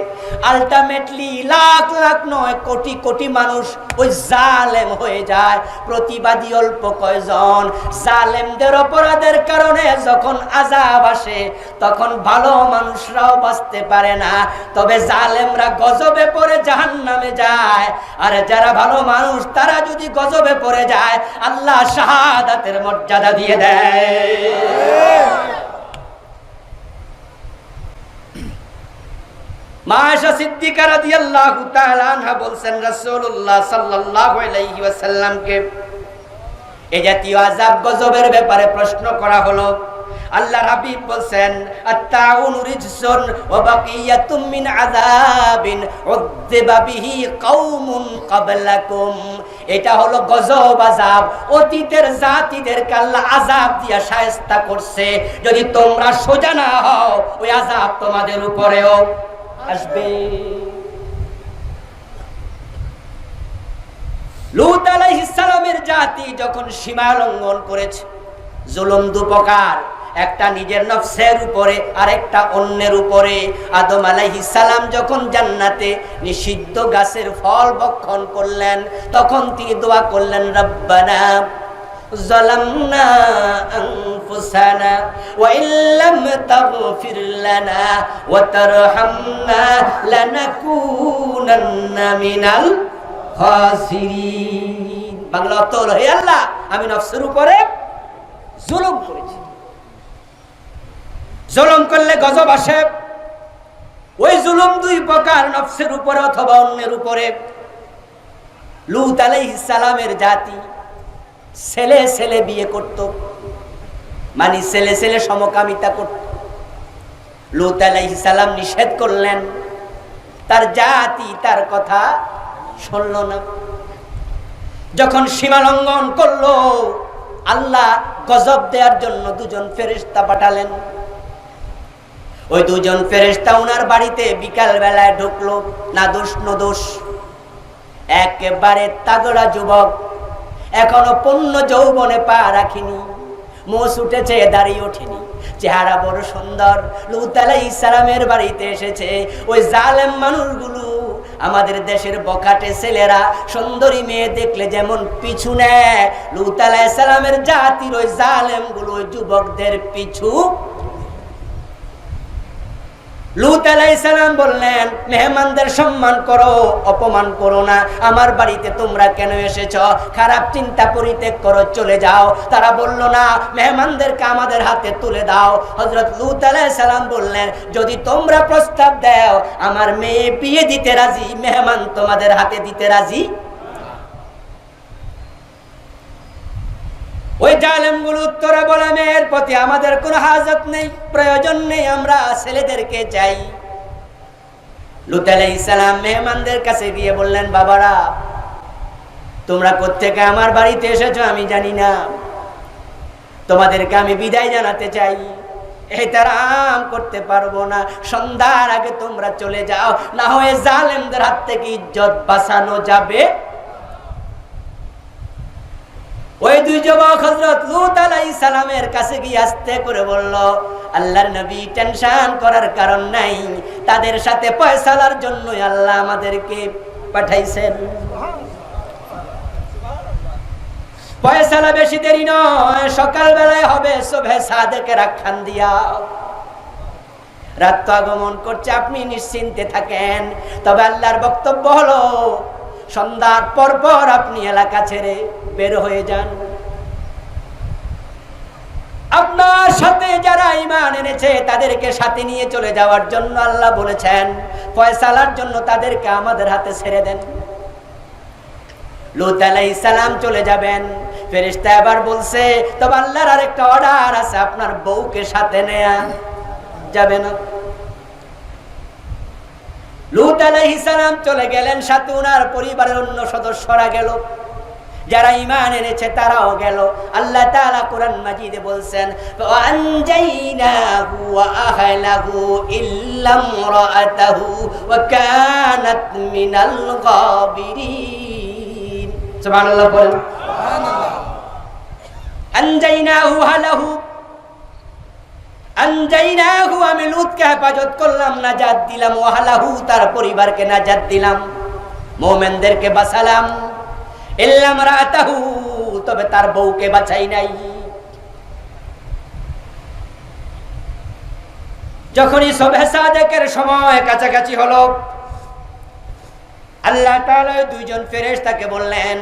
আলটিমেটলি লাখ লাখ নয় কোটি কোটি মানুষ ওই জালেম হয়ে যায়। প্রতিবাদী অল্প কয়জন। জালেমদের অপরাধের কারণে যখন আযাব আসে তখন ভালো মানুষরাও বাঁচতে পারে না, তবে জালেমরা গজবে পড়ে জাহান্নামে যায়। আর যারা ভালো মানুষ তারা যদি গজবে পড়ে যায় আল্লাহ শাহাদাতের মর্যাদা দিয়ে দেয়। মা আয়েশা সিদ্দিকা রাদিয়াল্লাহু তাআলা আনহা বলছেন, রাসূলুল্লাহ সাল্লাল্লাহু আলাইহি ওয়াসাল্লামকে এই জাতীয় আযাব গজবের ব্যাপারে প্রশ্ন করা হলো। আল্লাহর হাবিব বলছেন, আত-তাউনু রিজসুন ওয়া বাকিয়াতুম মিন আযাবিন উযযিবা বিহি কওমুন ক্বাবলাকুম। এটা হলো গজব আযাব, অতীতের জাতিদেরকে আল্লাহ আযাব দিয়া শায়েস্তা করছে। যদি তোমরা সোজা না হও ওই আযাব তোমাদের উপরেও আসবে। লূত আলাইহিস সালামের জাতি যখন সীমা লঙ্ঘন করেছে, জুলুম দুপ্রকার, একটা নিজের নফসের উপরে আর একটা অন্যের উপরে। আদম আলাইহিস সালাম যখন জান্নাতে নিষিদ্ধ গাছের ফল ভক্ষণ করলেন তখন তিনি দোয়া করলেন, রব্বানা ظلمنا أنفسنا وإن لم تغفر لنا وترحمنا لنكونن من الخاسرين। বাংলা অর্থ হলো, হে আল্লাহ আমি নফসের উপরে জুলুম করেছি। জুলুম করলে গজব আসে। ওই জুলুম দুই প্রকার, নফসের উপরে অথবা অন্যের উপরে। লূত আলাইহিস সালামের জাতি ছেলে ছেলে বিয়ে করত, মানে ছেলে ছেলে সমকামিতা করত। লূত আলাইহিস সালাম নিষেধ করলেন, তার জাতি তার কথা শুনল না। যখন সীমা লঙ্ঘন করলো আল্লাহ গজব দেওয়ার জন্য দুজন ফেরেশতা পাঠালেন। ওই দুজন ফেরেশতা ওনার বাড়িতে বিকাল বেলায় ঢুকলো, না দোষ নো দোষ। একেবারে তাগড়া যুবক, এখনো পূর্ণ যৌবনে পা রাখিনি, মোষ উঠেছে দাঁড়িয়ে ওঠেনি, চেহারা বড় সুন্দর। লূত আলাইহিস সালামের বাড়িতে এসেছে। ওই জালেম মানুষগুলো, আমাদের দেশের বখাটে ছেলেরা সুন্দরী মেয়ে দেখলে যেমন পিছু নেয়, লূত আলাইহিস সালামের জাতির ওই জালেমগুলো ওই যুবকদের পিছু। লূত আলাইহিস সালাম বললেন, মেহমানদের সম্মান করো, অপমান করো না। আমার বাড়িতে তোমরা কেন এসেছো? খারাপ চিন্তা পরিত্যাগ করো, চলে যাও। তারা বলল, না, মেহমানদেরকে আমাদের হাতে তুলে দাও। হযরত লূত আলাইহিস সালাম বললেন, যদি তোমরা প্রস্তাব দাও, আমার মেয়ে বিয়ে দিতে রাজি, মেহমান তোমাদের হাতে দিতে রাজি। ওই জালেমগুলো উত্তরে বলে, মেয়ের প্রতি আমাদের কোনো হাজত নেই, প্রয়োজন নেই, আমরা ছেলেদেরকে চাই। লূত আলাইহিস সালাম মেহমানদের কাছে গিয়ে বললেন, বাবারা, তোমরা কোত্থেকে আমার বাড়িতে এসেছো আমি জানি না, তোমাদেরকে আমি বিদায় জানাতে চাই, এহতেরাম করতে পারবো না, সন্ধ্যার আগে তোমরা চলে যাও, না হয় জালেমদের হাত থেকে ইজ্জত বাঁচানো যাবে। ওই দুই যুবক হযরত লূত আলাইহিস সালামের কাছে গিয়ে আস্তে করে বলল, আল্লাহর নবী, টেনশন করার কারণ নাই, তাদের সাথে ফয়সালার জন্য আল্লাহ আমাদেরকে পাঠাইছেন। ফয়সালা বেশি দেরি নয়, সকাল বেলায় হবে, সুবহে সাদেকের আখ্যান দিয়া। রাত তো আগমন করছে, আপনি নিশ্চিন্তে থাকেন। তবে আল্লাহর বক্তব্য হলো, সন্ধ্যার পর পর আপনি এলাকা ছেড়ে বের হয়ে যান। আপনার সাথে যারা ঈমান এনেছে তাদেরকে সাথে নিয়ে চলে যাওয়ার জন্য আল্লাহ বলেছেন, ফয়সালার জন্য তাদেরকে আমাদের হাতে ছেড়ে দেন। লূত আলাইহিস সালাম চলে যাবেন। ফেরেশতা এবার বলছে, তবে আল্লাহর আরেকটা অর্ডার আছে, আপনার বউকে সাথে নেয়া যাবে না। লূত আলাইহিস সালাম চলে গেলেন, সাথে ওনার পরিবারের অন্য সদস্যরা গেল, যারা ঈমান এনেছে তারাও গেল। আল্লাহ তাআলা কোরআন মাজিদে বলছেন, ওয়ানজাইনাহু ওয়া আহলাহু ইল্লা ইমরাআতাহু ওয়া কানাত মিনাল গাবিরিন। সুবহানাল্লাহ বলেন, সুবহানাল্লাহ। আনজাইনাহু আহলাহু, আনজাইনাহু, আমি লূতকে হেফাজত করলাম, নাজাত দিলাম, ওয়াহলাহু, তার পরিবারকে নাজাত দিলাম, মুমিনদেরকে বাঁচালাম, ইল্লা ইমরাআতাহু, তবে তার বউকে বাঁচাই নাই। যখনই সুবহে সাদেকের সময় কাছাকাছি হলো, আল্লাহ তাআলা দুইজন ফেরেশতাকে বললেন,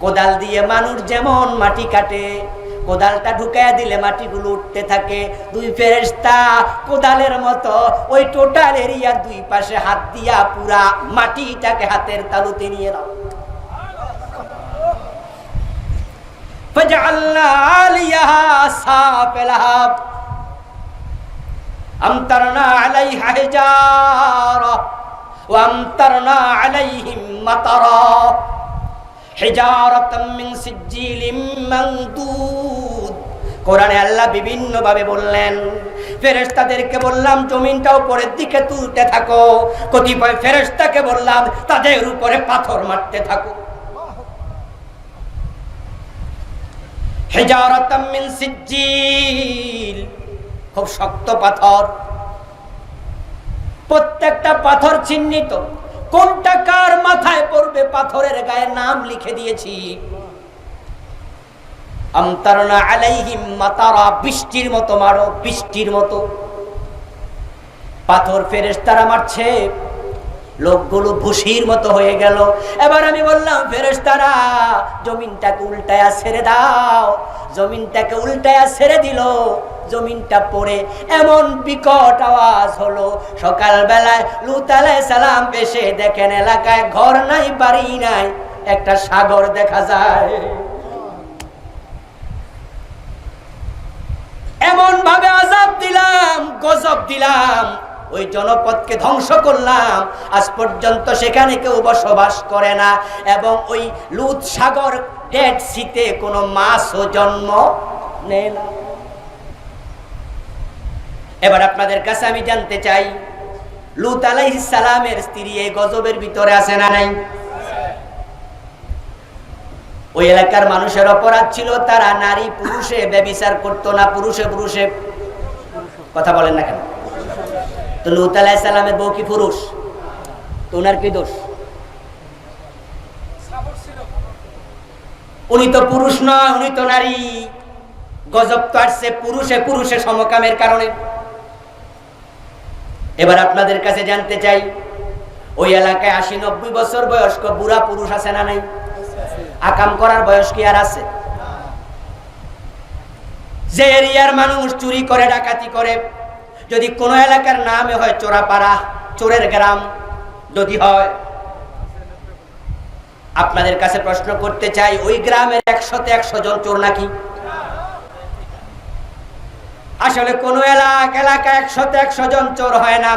কোদাল দিয়ে মানুষ যেমন মাটি কাটে, কোদালটা ঢুকায়া দিলে মাটিগুলো উঠতে থাকে, দুই ফেরেশতা কোদালের মতো ওই টোটাল এরিয়ার দুই পাশে হাত দিয়া পুরা মাটিটাকে হাতের তালুতে নিয়ে নাও। ফাজআলনা আলিয়াহা সাফিলাহা আমতারনা আলাইহা হিজারা ওয়া আমতারনা আলাইহিম মাতারা হিজারাতাম মিন সিজ্জিলিম মানদুদ। কোরআনে আল্লাহ বিভিন্ন ভাবে বললেন, ফেরেশতাদেরকে বললাম জমিনটা উপরের দিকে তুলতে থাকো, কতিপয় ফেরেশতাকে বললাম তাদের উপরে পাথর মারতে থাকো। হিজারাতাম মিন সিজ্জিল, খুব শক্ত পাথর, প্রত্যেকটা পাথর চিহ্নিত, কোনটা কার মাথায় পড়বে পাথরের গায়ে নাম লিখে দিয়েছি। আমতারনা আলাইহিম মাতারা, বৃষ্টির মতো মারো, বৃষ্টির মতো পাথর ফেরেশতারা মারছে, লোকগুলো ভুসির মতো হয়ে গেল। এবার আমি বললাম, ফেরেশতারা জমিনটাকে উল্টায়া ছেড়ে দাও। জমিনটাকে উল্টায়া ছেড়ে দিল, জমিনটা পড়ে এমন বিকট আওয়াজ হলো। সকালবেলায় লূত আলাইহিস সালাম এসে দেখেন এলাকায় ঘর নাই, বাড়ি নাই, একটা সাগর দেখা যায়। এমন ভাবে আযাব দিলাম, গজব দিলাম, ওই জনপদকে ধ্বংস করলাম, আজ পর্যন্ত সেখানে কেউ বসবাস করে না, এবং ওই লূত সাগর ডেড সিতে কোনো মাছও জন্ম নেয় না। এবার আপনাদের কাছে আমি জানতে চাই, লূত আলাইহিস সালামের স্ত্রী এই গজবের ভিতরে আছে না নাই? ওই এলাকার মানুষের অপরাধ ছিল তারা নারী পুরুষে ব্যভিচার করতো না, পুরুষে পুরুষে। কথা বলেন না কেন? তো লূত আলাইহিস সালামের বউ কি পুরুষ? তো ওনার কি দোষ? উনি তো পুরুষ নয়, উনি তো নারী। গজব তো আসছে পুরুষে পুরুষে সমকামের কারণে। এবার আপনাদের কাছে জানতে চাই, ওই এলাকায় 80-90 বছর বয়স্ক বুড়া পুরুষ আছে না নাই? আকাম করার বয়স কি আর আছে? যে এরিয়ার মানুষ চুরি করে ডাকাতি করে, যদি কোন এলাকার নামে হয় চোরাপাড়া, চোরের গ্রাম যদি হয়, আপনাদের কাছে প্রশ্ন করতে চাই, ওই গ্রামের 100-100 জন চোর নাকি? আসলে কোন এলাকা 100-100 জন চোর হয় না,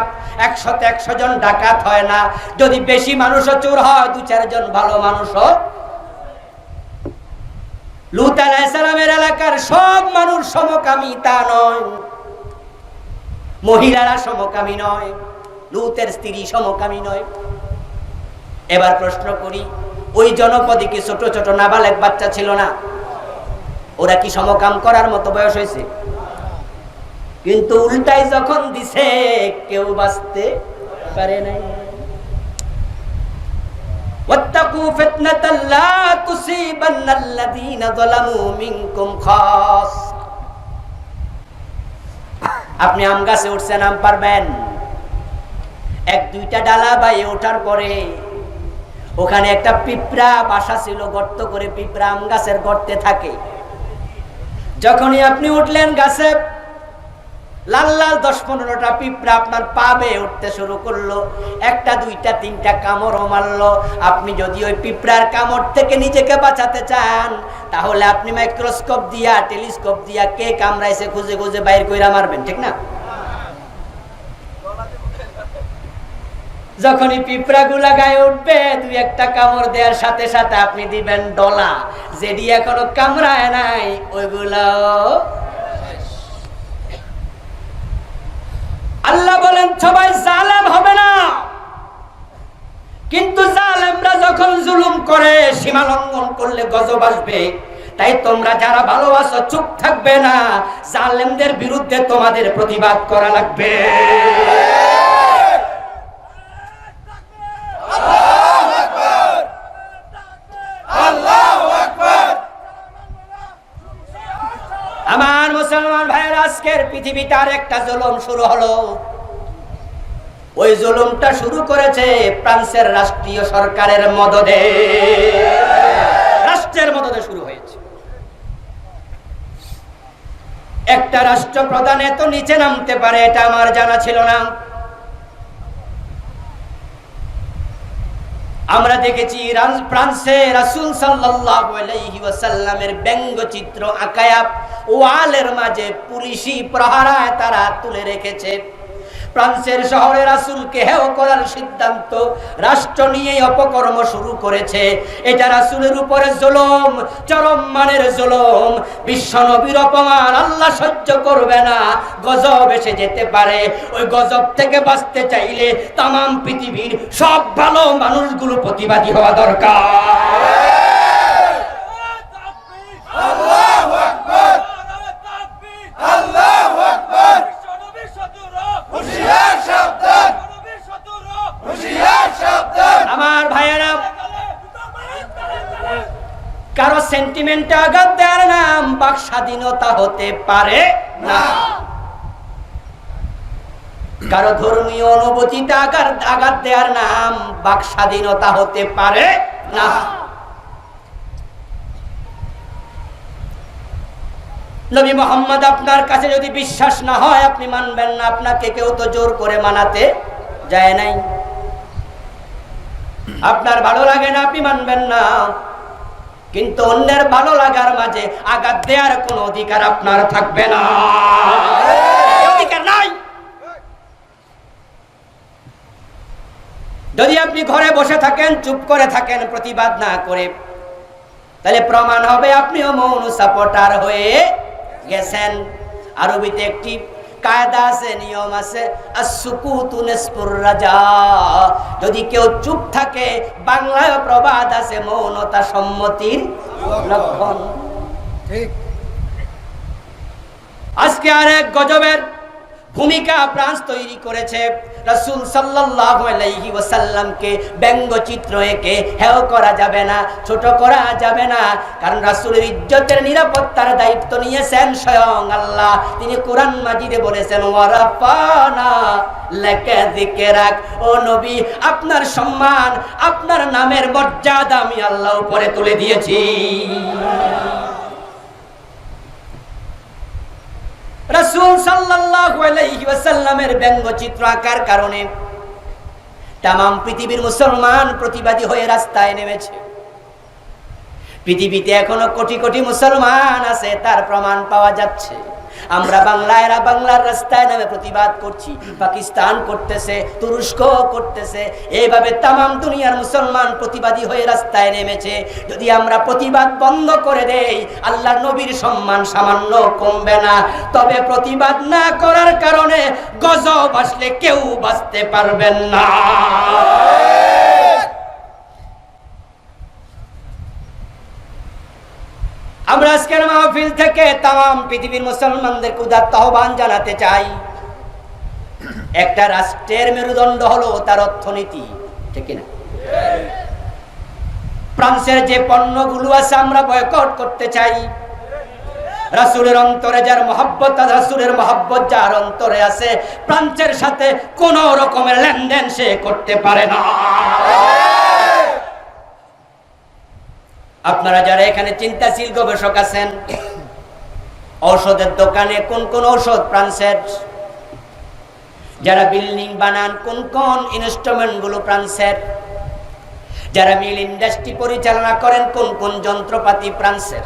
100-100 জন ডাকাত হয় না। যদি বেশি মানুষও চোর হয়, 2-4 জন ভালো মানুষও। লূত আলাইহিস সালামের এলাকার সব মানুষ সমকামী তা নয়, মহিলারা সমকামী নয়, লূতের স্ত্রী সমকামী নয়। এবার প্রশ্ন করি, ওই জনপদে কি ছোট ছোট নাবালেক বাচ্চা ছিল না? ওরা কি সমকাম করার মতো বয়স হয়েছে? কিন্তু উল্টাই যখন দিছে কেউ বাঁচতে পারে নাই। ওয়াত্তাকু ফিতনাতাল লা তুসিবান্নাল্লাযীনা যালামু মিনকুম খাস। আপনি আম গাছে উঠছেন, আম পারবেন। 1-2টা ডালা বাইয়ে ওঠার পরে ওখানে একটা পিঁপড়া বাসা ছিল, গর্ত করে পিঁপড়া আম গাছের গর্তে থাকে। যখনই আপনি উঠলেন গাছে, লাল লাল 10-15টা পিঁপড়া আপনার পা বেয়ে উঠতে শুরু করলো। 1-2-3টা কামড়ও মারলো। আপনি যদি ওই পিঁপড়ার কামড় থেকে নিজেকে বাঁচাতে চান, তাহলে আপনি মাইক্রোস্কোপ দিয়া, টেলিস্কোপ দিয়া কে কামড়াইছে খুঁজে খুঁজে বাইর কইরা মারবেন, ঠিক না? যখনই পিঁপড়া গুলা গায়ে উঠবে, 2-1টা কামড় দেওয়ার সাথে সাথে আপনি দিবেন ডলা, যেটি এখনো কামড়ায় নাই ওইগুলো। আল্লাহ বলেন সবাই জালেম হবে না, কিন্তু জালেমরা যখন জুলুম করে, সীমা লঙ্ঘন করলে গজব আসবে। তাই তোমরা যারা ভালোবাসো চুপ থাকবে না, জালেমদের বিরুদ্ধে তোমাদের প্রতিবাদ করা লাগবে। আমার মুসলমান ভাইয়ের, আজকের পৃথিবীতে আর একটা জুলুম শুরু হলো। ওই জুলুমটা শুরু করেছে ফ্রান্সের রাষ্ট্রীয় সরকারের মদদে, রাষ্ট্রের মদদে শুরু হয়েছে। একটা রাষ্ট্রপ্রধান এত নিচে নামতে পারে এটা আমার জানা ছিল না। আমরা দেখেছি ফ্রান্সে রাসূল সাল্লাল্লাহু আলাইহি ওয়াসাল্লামের ব্যঙ্গচিত্র আঁকায়া ওয়ালের মাঝে পুলিশি প্রহরায় তারা তুলে রেখেছে। ফ্রান্সের শহরে রাসূলকে হেয় করার সিদ্ধান্ত রাষ্ট্র নিয়ে অপকর্ম শুরু করেছে। এটা রাসূলের উপরে জুলুম, চরম মানের জুলুম। বিশ্ব নবীর অপমান আল্লাহ সহ্য করবে না, গজব এসে যেতে পারে। ওই গজব থেকে বাঁচতে চাইলে তামাম পৃথিবীর সব ভালো মানুষগুলো প্রতিবাদী হওয়া দরকার। আমার ভাইয়েরা, কারো সেন্টিমেন্টে আঘাত দেওয়ার নাম বাক স্বাধীনতা হতে পারে না। কারো ধর্মীয় অনুভূতিতে আঘাত দেওয়ার নাম বাক স্বাধীনতা হতে পারে না। নবী মুহাম্মদ আপনার কাছে যদি বিশ্বাস না হয়, আপনি মানবেন না। আপনাকে কেউ তো জোর করে মানাতে যায় নাই। আপনার ভালো লাগে না, আপনি মানবেন না। কিন্তু অন্যের ভালো লাগার মাঝে আঘাত দেওয়ার কোন অধিকার আপনার থাকবে না, অধিকার নাই। যদি আপনি ঘরে বসে থাকেন, চুপ করে থাকেন, প্রতিবাদ না করে, তাহলে প্রমাণ হবে আপনিও মৌন সাপোর্টার হয়ে গেছেন। আরবিতে একটি কায়দা আছে, নিয়ম আছে, as-sukutu nisfur raja। যদি কেউ চুপ থাকে, বাংলায় প্রবাদ আছে, মৌনতা সম্মতির লক্ষণ। ঠিক। আজকে আরেক গজবের ভূমিকা ফ্রান্স তৈরি করেছে। রাসূল সাল্লাল্লাহু আলাইহি ওয়াসাল্লামকে ব্যঙ্গচিত্র এঁকে হেয় করা যাবে না, ছোট করা যাবে না, কারণ রাসূলের ইজ্জতের নিরাপত্তার দায়িত্ব নিয়েছেন স্বয়ং আল্লাহ। তিনি কোরআন মাজিদে বলেছেন, ওয়ারাফানা লাকা যিকরাক, ও নবী, আপনার সম্মান, আপনার নামের মর্যাদা আমি আল্লাহ উপরে তুলে দিয়েছি। রাসূল সাল্লাল্লাহু আলাইহি ওয়াসাল্লামের ব্যঙ্গচিত্র আঁকার কারণে তামাম পৃথিবীর মুসলমান প্রতিবাদী হয়ে রাস্তায় নেমেছে। পৃথিবীতে এখনো কোটি কোটি মুসলমান আছে, তার প্রমাণ পাওয়া যাচ্ছে। আমরা বাংলায়রা বাংলার রাস্তায় নামে প্রতিবাদ করছি, পাকিস্তান করতেছে, তুরস্ক করতেছে, এইভাবে তামাম দুনিয়ার মুসলমান প্রতিবাদী হয়ে রাস্তায় নেমেছে। যদি আমরা প্রতিবাদ বন্ধ করে দেই, আল্লাহর নবীর সম্মান সামান্য কমবে না। তবে প্রতিবাদ না করার কারণে গজব আসলে কেউ বাঁচতে পারবেন না। আমরা আজকের মাহফিল থেকে তাম পৃথিবীর মুসলমানদেরকে উদাত্ত আহ্বান জানাতে চাই। একটা রাষ্ট্রের মেরুদণ্ড হলো তার অর্থনীতি, ঠিক না? ফ্রান্সের যে পণ্যগুলো আছে আমরা বয়কট করতে চাই। রাসূলের অন্তরে যার মহব্বত, রাসূলের মহব্বত যার অন্তরে আছে, ফ্রান্সের সাথে কোন রকমের লেনদেন সে করতে পারে না। আপনারা যারা এখানে চিন্তাশীল গবেষক আছেন, ঔষধের দোকানে কোন কোন ঔষধ ফ্রান্সের, যারা বিল্ডিং বানান কোন কোন ইনস্ট্রুমেন্ট গুলো ফ্রান্সের, যারা মিল ইন্ডাস্ট্রি পরিচালনা করেন কোন কোন যন্ত্রপাতি ফ্রান্সের,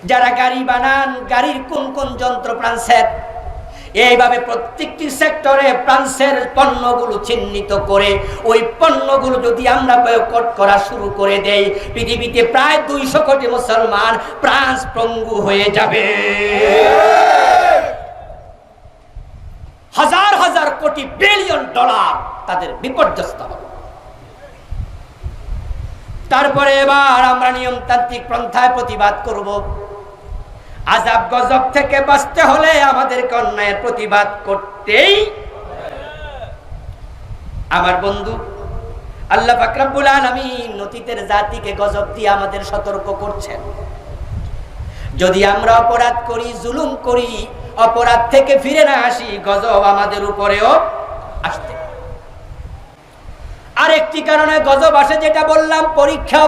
যারা গাড়ি বানান গাড়ির কোন কোন যন্ত্র ফ্রান্সের। এইভাবে প্রত্যেকটি সেক্টরে ফ্রান্সের পণ্যগুলো চিহ্নিত করে ওই পণ্যগুলো যদি আমরা বয়কট করা শুরু করে দেই, পৃথিবীতে প্রায় 200 কোটি মুসলমান ফ্রান্স পঙ্গু হয়ে যাবে। হাজার হাজার কোটি বিলিয়ন ডলার তাদের বিপর্যস্ত হবে। তারপরে এবার আমরা নিয়মতান্ত্রিক পন্থায় প্রতিবাদ করব। আযাব গজব থেকে বাঁচতে হলে আমাদেরকে অন্যায়ের প্রতিবাদ করতেই। আমার বন্ধু, আল্লাহ পাক রব্বুল আলামিন অতীতের জাতিকে গজব দিয়ে আমাদের সতর্ক করছেন। যদি আমরা অপরাধ করি, জুলুম করি, অপরাধ থেকে ফিরে না আসি, গজব আমাদের উপরেও আসতে। আরেকটি কারণে গজব আসে, যেটা বললাম, পরীক্ষা।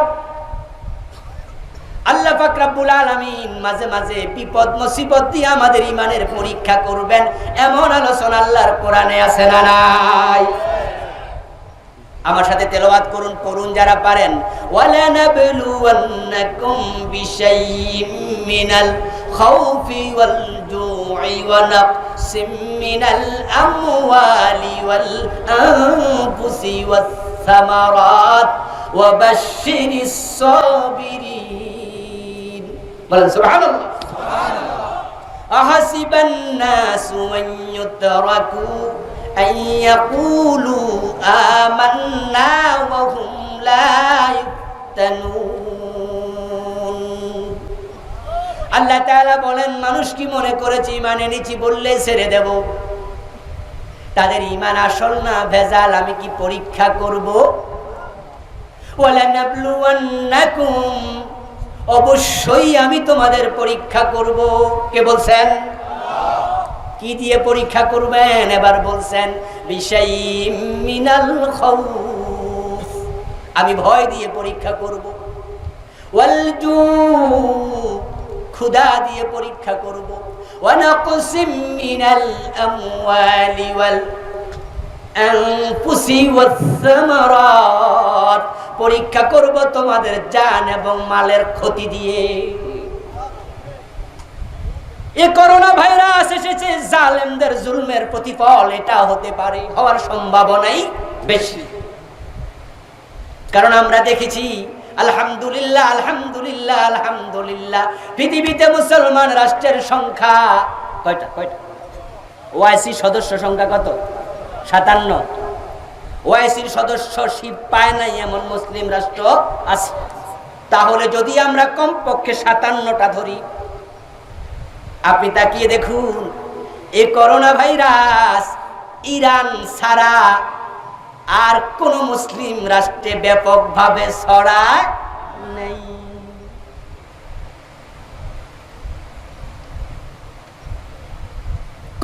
আল্লাহ পাক রব্বুল আলামিন মাঝে মাঝে বিপদ মুসিবত দিয়ে আমাদের ঈমানের পরীক্ষা করবেন, এমন আলোচনা আল্লাহর কোরআনে আছে না নাই? আমার সাথে তেলাওয়াত করুন, পড়ুন যারা পারেন। ওয়ালা নাবলুওয়ান্নাকুম বিশাইইম মিনাল খাউফি ওয়াল জুই ওয়া নাকসিম মিনাল আমওয়ালি ওয়াল আনফুসি ওয়াস সামারাত ওয়া বাশশিরিস সাবিরিন। বলেন সুবহানাল্লাহ। সুবহানাল্লাহ। আহাসিবান নাসু আন ইউতরাকু أن يقولوا آمنا وهم لا يفتنون। আল্লাহ তাআলা বলেন, মানুষ কি মনে করেছে ঈমান এনেছি বললেই ছেড়ে দেব? তাদের ঈমান আসল না ভেজাল, আমি কি পরীক্ষা করব? ওয়ালানাবলুওয়ান্নাকুম, অবশ্যই আমি তোমাদের পরীক্ষা করব। কে বলছেন? কি দিয়ে পরীক্ষা করবেন? এবার বলছেন বিশাইইম মিনাল খাউফ, আমি ভয় দিয়ে পরীক্ষা করব। ওয়াল জু, ক্ষুধা দিয়ে পরীক্ষা করব। ওয়া নাকসিম মিনাল আমওয়ালি ওয়াল আনফুসি ওয়াস সামারাত, পরীক্ষা করব তোমাদের জান এবং মালের ক্ষতি দিয়ে। এই করোনা ভাইরাস এসেছে, জালেমদের জুলমের প্রতিফল এটা হতে পারে, হওয়ার সম্ভাবনাই বেশি। কারণ আমরা দেখেছি, আলহামদুলিল্লাহ আলহামদুলিল্লাহ আলহামদুলিল্লাহ, পৃথিবীতে মুসলমান রাষ্ট্রের সংখ্যা কয়টা? ওআইসি সদস্য সংখ্যা কত? 57। ওআইসির সদস্যশিপ পায় নাই এমন মুসলিম রাষ্ট্র আছে। তাহলে যদি আমরা কমপক্ষে 57টা ধরি, আপনি তাকিয়ে দেখুন এই করোনা ভাইরাস ইরান ছাড়া আর কোন মুসলিম রাষ্ট্রে ব্যাপকভাবে ছড়ায় নাই।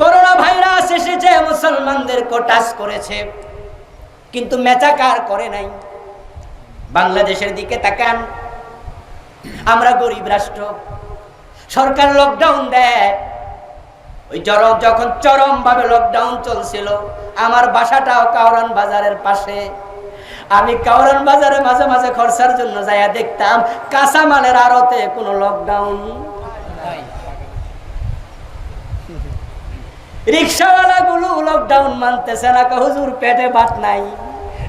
করোনা ভাইরাস এসেছে মুসলমানদেরকে টাচ করেছে, কিন্তু মেচাকার করে নাই। বাংলাদেশের দিকে তাকান, আমরা গরিব রাষ্ট্র, সরকার লকডাউন দেয়। ওই যখন চরম ভাবে লকডাউন চলছিল, আমার বাসাটাও কাউরান বাজারের পাশে। আমি কাউরান বাজারে মাঝে মাঝে খরচার জন্য যাইয়া দেখতাম কাঁচামালের আড়তে কোনো লকডাউন। রিক্সাওয়ালা গুলো লকডাউন মানতেছে না, হুজুর পেটে ভাত নাই,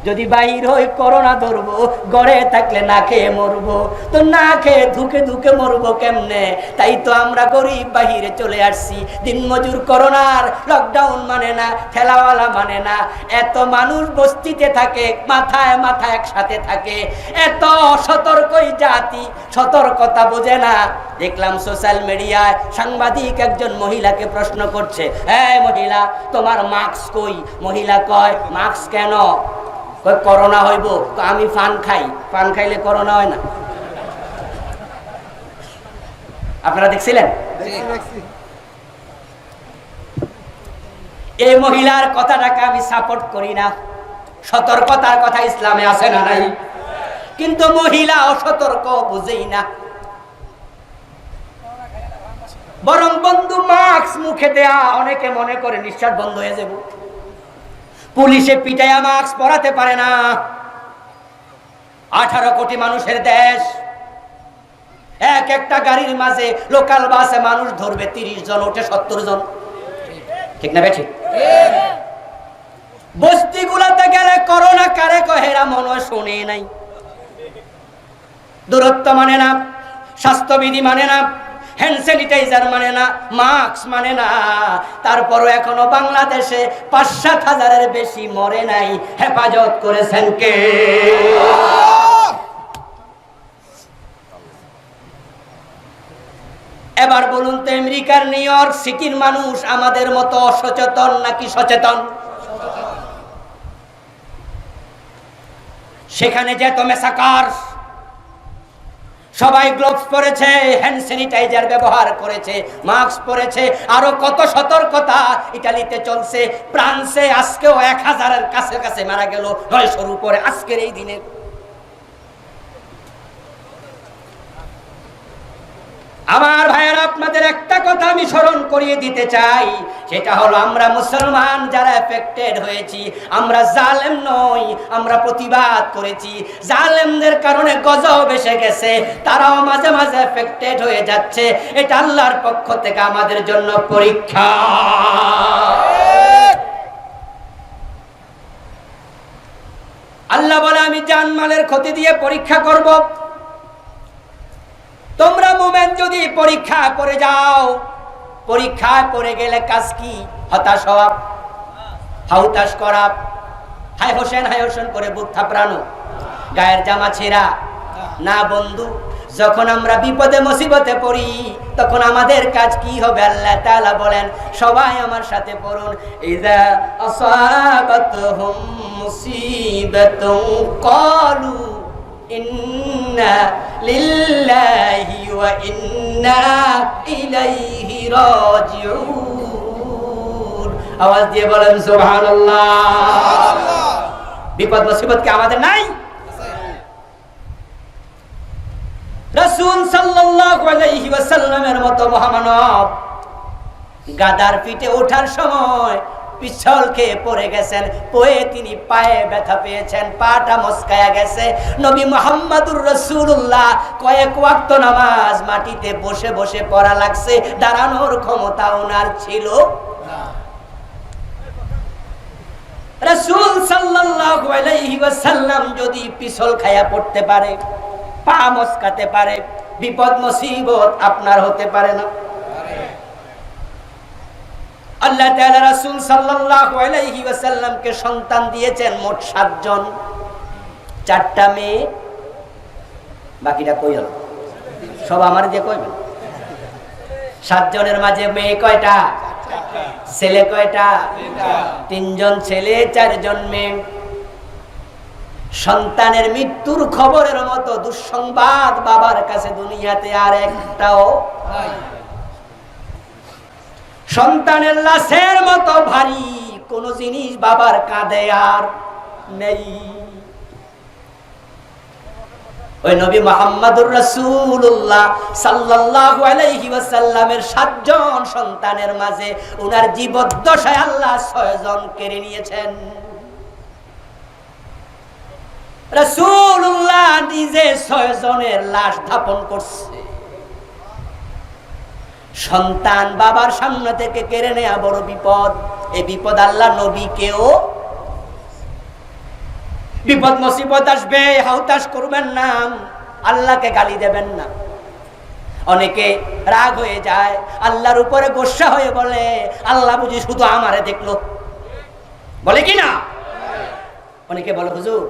যদি বাহির হই করোনা ধরবো, ঘরে থাকলে না খেয়ে মরবো, তো না খেয়ে ধুকে ধুকে মরবো কেমনে? তাই তো আমরা গরিব বাহিরে চলে আসছি। দিনমজুর করোনার লকডাউন মানে না, ঠেলাওয়ালা মানে না, এত মানুষ বস্তিতে থাকে, মাথায় মাথায় একসাথে থাকে, এত অসতর্কই জাতি, সতর্কতা বোঝে না। দেখলাম সোশ্যাল মিডিয়ায় সাংবাদিক একজন মহিলাকে প্রশ্ন করছে, এই মহিলা তোমার মাস্ক কই? মহিলা কয় মাস্ক কেন? করোনা হইব। আমি পান খাই, পান খাইলে করোনা হয় না। আপনারা দেখছিলেন? এই মহিলার কথাটাকে আমি সাপোর্ট করি না, সতর্কতার কথা ইসলামে আছে না নাই? কিন্তু মহিলা অসতর্ক, বুঝেই না। বরং বন্ধু মাস্ক মুখে দেয়া, অনেকে মনে করে নিঃশ্বাস বন্ধ হয়ে যাব। পুলিশে পিটাইয়া মাস্ক পরাতে পারে না। 18 কোটি মানুষের দেশ, এক একটা গাড়ির মাঝে লোকাল বাসে মানুষ ধরবে 30 জন, ওঠে 70 জন, ঠিক না বেঠিক? বস্তিগুলাতে গেলে করোনা কারে কহেরা মনে হয় শুনে নাই। দূরত্ব মানে না, স্বাস্থ্যবিধি মানে না, হ্যান্ড স্যানিটাইজার মানে না, মাস্ক মানে না। তারপরও এখনো বাংলাদেশে 5-7 হাজারের বেশি মরে নাই। হেফাজত করেছেন কে? এবার বলুন তো, আমেরিকার নিউ ইয়র্ক সিটির মানুষ আমাদের মতো অসচেতন নাকি সচেতন? সেখানে যে তো মেসাকার, সবাই গ্লোভস পরেছে, হ্যান্ড স্যানিটাইজার ব্যবহার করেছে, মাস্ক পরেছে, আরো কত সতর্কতা ইতালিতে চলছে। ফ্রান্সে আজকেও 1000-এর কাছে মারা গেল 900-র উপরে আজকের এই দিনে। আমার ভাইয়েরা, আপনাদের একটা কথা আমি স্মরণ করিয়ে দিতে চাই, সেটা হলো আমরা মুসলমান যারা এফেক্টেড হয়েছি, আমরা জালেম নই, আমরা প্রতিবাদ করেছি। জালেমদের কারণে গজব এসে গেছে, তারাও মাঝে মাঝে এফেক্টেড হয়ে যাচ্ছে। এটা আল্লাহর পক্ষ থেকে আমাদের জন্য পরীক্ষা। আল্লাহ বলে, আমি জানমালের ক্ষতি দিয়ে পরীক্ষা করব। তোমরা মুমিন যদি পরীক্ষা করে যাও, পরীক্ষায় পড়ে গেলে কাজ কি? হতাশ হওয়া, হাউতাশ করা, হায় হোসেন করে বুক থাপড়ানো, গায়ের জামা ছেঁড়া না। বন্ধু, যখন আমরা বিপদে মুসিবতে পড়ি, তখন আমাদের কাজ কি হবে? আল্লাহ তাআলা বলেন, সবাই আমার সাথে পড়ুন, ইযা আসাবাতহুম মুসিবাতুন ক্বালু ইন্না লিল্লাহি ওয়া ইন্না ইলাইহি রাজিউন। আওয়াজ দিয়ে বলেন সুবহানাল্লাহ। বিপদ মুসিবত কি আমাদের নাই? রাসূল সাল্লাল্লাহু আলাইহি ওয়াসাল্লামের মতো মহামানব গাদার পিঠে ওঠার সময় পিছল খেয়ে পড়ে গেছেন, পড়ে তিনি পায়ে ব্যথা পেয়েছেন, পাটা মচকায়া গেছে। নবী মুহাম্মদুর রাসূলুল্লাহ কয়েক ওয়াক্ত নামাজ মাটিতে বসে বসে পড়া লাগছে, দাঁড়ানোর ক্ষমতা ওনার ছিল না। রাসূল সাল্লাল্লাহু আলাইহি ওয়াসাল্লাম যদি পিছল খায়া পড়তে পারে, পা মচকাতে পারে, বিপদ মুসিবত আপনার হতে পারে না? আল্লাহ তাআলা রাসূল সাল্লাল্লাহু আলাইহি ওয়াসাল্লামকে সন্তান দিয়েছেন মোট 7 জন, 4টা মেয়ে, বাকিটা কই হলো? সব আমার দিয়ে কইবেন। 7 জনের মাঝে মেয়ে কয়টা? ছেলে কয়টা? 3 জন ছেলে 4 জন মেয়ে। সন্তানের মৃত্যুর খবরের মতো দুঃসংবাদ বাবার কাছে দুনিয়াতে আর একটাও নাই। সন্তানের লাশের মতো ভারী কোন জিনিস বাবার কাঁধে আর নেই। ওই নবী মুহাম্মদুর রাসূলুল্লাহ সাল্লাল্লাহু আলাইহি ওয়াসাল্লামের 7 জন সন্তানের মাঝে ওনার জীবদ্দশায় আল্লাহ 6 জন কেড়ে নিয়েছেন। রাসূলুল্লাহ নিজে 6 জনের লাশ দাফন করছে। সন্তান বাবার সামনে থেকে কেড়ে নেওয়া বড় বিপদ। এই বিপদ আল্লাহ নবীকেও, বিপদ মুসিবত আসবে, হাউতাশ করবেন না, আল্লাহকে গালি দেবেন না। অনেকে রাগ হয়ে যায়, আল্লাহর উপরে গোসা হয়ে বলে আল্লাহ বুঝি শুধু আমারে দেখলো, বলে কি না? অনেকে বলে হুজুর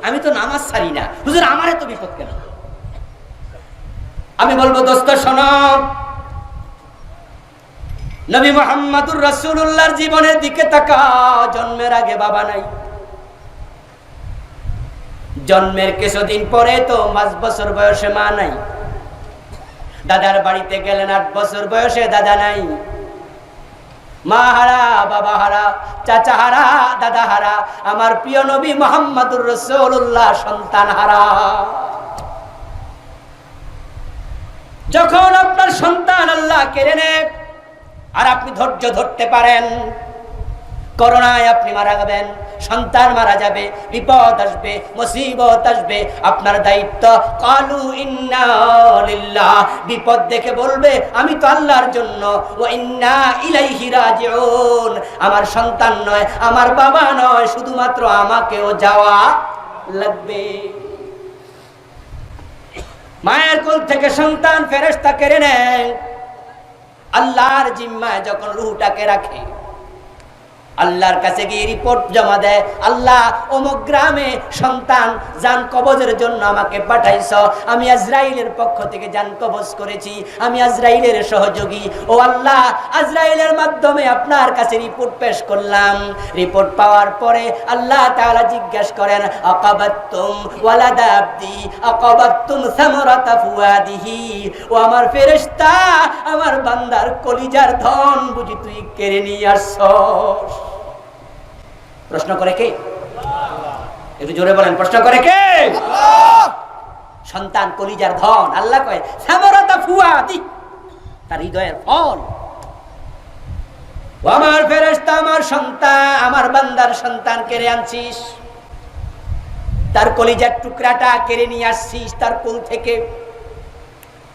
আমি তো নামাজ ছাড়ি না, হুজুর আমারে তো বিপদ কেন? আমি বলবো দোস্ত শোনো, নবী মুহাম্মদুর রাসূলুল্লাহর জীবনের দিকে তাকাও। জন্মের আগে বাবা নাই, জন্মের কিছুদিন পরে তো 5 বছর বয়সে মা নাই, দাদার বাড়িতে গেলেন 8 বছর বয়সে দাদা নাই, মা হারা, বাবা হারা, চাচা হারা, দাদা হারা। আমার প্রিয় নবী মুহাম্মদুর রাসূলুল্লাহ সন্তান হারা। যখন আপনার সন্তান আল্লাহ কেড়ে নেয় আর আপনি ধৈর্য ধরতে পারেন, করোনায় আপনি মারা যাবেন, সন্তান মারা যাবে, বিপদ আসবে, মুসিবত আসবে, আপনার দায়িত্ব কালু ইন্না লিল্লাহ, বিপদ দেখে বলবে আমি তো আল্লাহর জন্য, ওয়া ইন্না ইলাইহি রাজিউন, আমার সন্তান নয়, আমার বাবা নয়, শুধুমাত্র আমাকেও যাওয়া লাগবে। মায়ের কোল থেকে সন্তান ফেরেশতা কেড়ে নেয়, আল্লাহর জিম্মায় যখন রূহটাকে রাখে, আল্লাহর কাছে গিয়ে রিপোর্ট জমা দেয়, আল্লাহ অমুক গ্রামে সন্তান জান কবজের জন্য আমাকে পাঠাইছো, আমি আজরাইলের পক্ষ থেকে জান কবজ করেছি, আমি আজরাইলের সহযোগী। ও আল্লাহ, আজরাইলের মাধ্যমে আপনার কাছে রিপোর্ট পেশ করলাম। রিপোর্ট পাওয়ার পরে আল্লাহ তাআলা জিজ্ঞাসা করেন আকাবাতুম ওয়ালাদা আবদি আকাবাতুম সামরাতা ফুয়াদিহি, ও আমার ফেরেশতা, আমার বান্দার কলিজার ধন বুঝি তুই কেড়ে নিয়ে আসছস? প্রশ্ন করে কে? একটু জোরে বলেন, প্রশ্ন করে কে? আল্লাহ। সন্তান কলিজার ধন, আল্লাহ কয় সামরাতা ফুয়াদি, তার হৃদয়ের ফল। ও আমার ফেরেশতা, আমার সন্তান, আমার বান্দার সন্তান কেড়ে আনছিস, তার কলিজার টুকরাটা কেড়ে নিয়ে আসছিস তার কোল থেকে।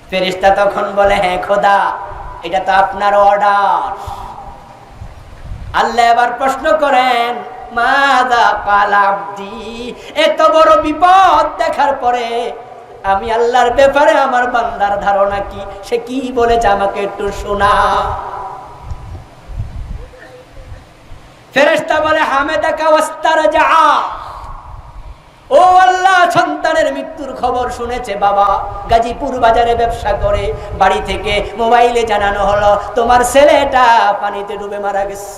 ফেরেশতা তখন বলে হ্যাঁ খোদা, এটা তো আপনার অর্ডার। আল্লাহ আবার প্রশ্ন করেন মাযা ক্বাল আবদি, এত বড় বিপদ দেখার পরে আমি আল্লাহর ব্যাপারে আমার বান্দার ধারণা কি, সে কি বলেছে আমাকে একটু শোনা। ফেরেশতা বলে হামেদাকা ওয়াস্তারজা, ও আল্লাহ, সন্তানের মৃত্যুর খবর শুনেছে বাবা, গাজীপুর বাজারে ব্যবসা করে, বাড়ি থেকে মোবাইলে জানানো হলো তোমার ছেলেটা পানিতে ডুবে মারা গেছে,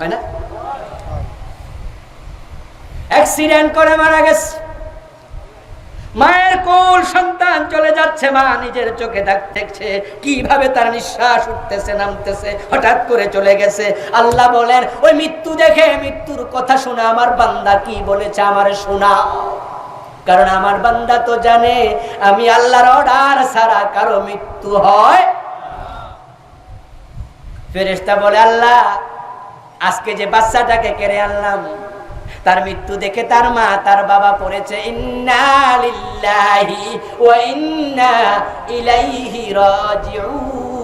হয় না? অ্যাক্সিডেন্ট করে মারা গেছে। মায়ের কোল সন্তান চলে যাচ্ছে, মা নিজের চোখে দেখছে কিভাবে তার নিঃশ্বাস উঠতেছে নামতেছে, হঠাৎ করে চলে গেছে। আল্লাহ বলেন ওই মৃত্যু দেখে, মৃত্যুর কথা শুনে আমার বান্দা কি বলেছে আমারে শোনা, কারণ আমার বান্দা তো জানে আমি আল্লাহর অর্ডার ছাড়া কারো মৃত্যু হয়। ফেরেশতা বলে আল্লাহ, আজকে যে বাচ্চাটাকে কেড়ে আনলাম, তার মৃত্যু দেখে তার মা তার বাবা পড়েছে ইন্না লিল্লাহি ওয়া ইন্না ইলাইহি রাজিউন।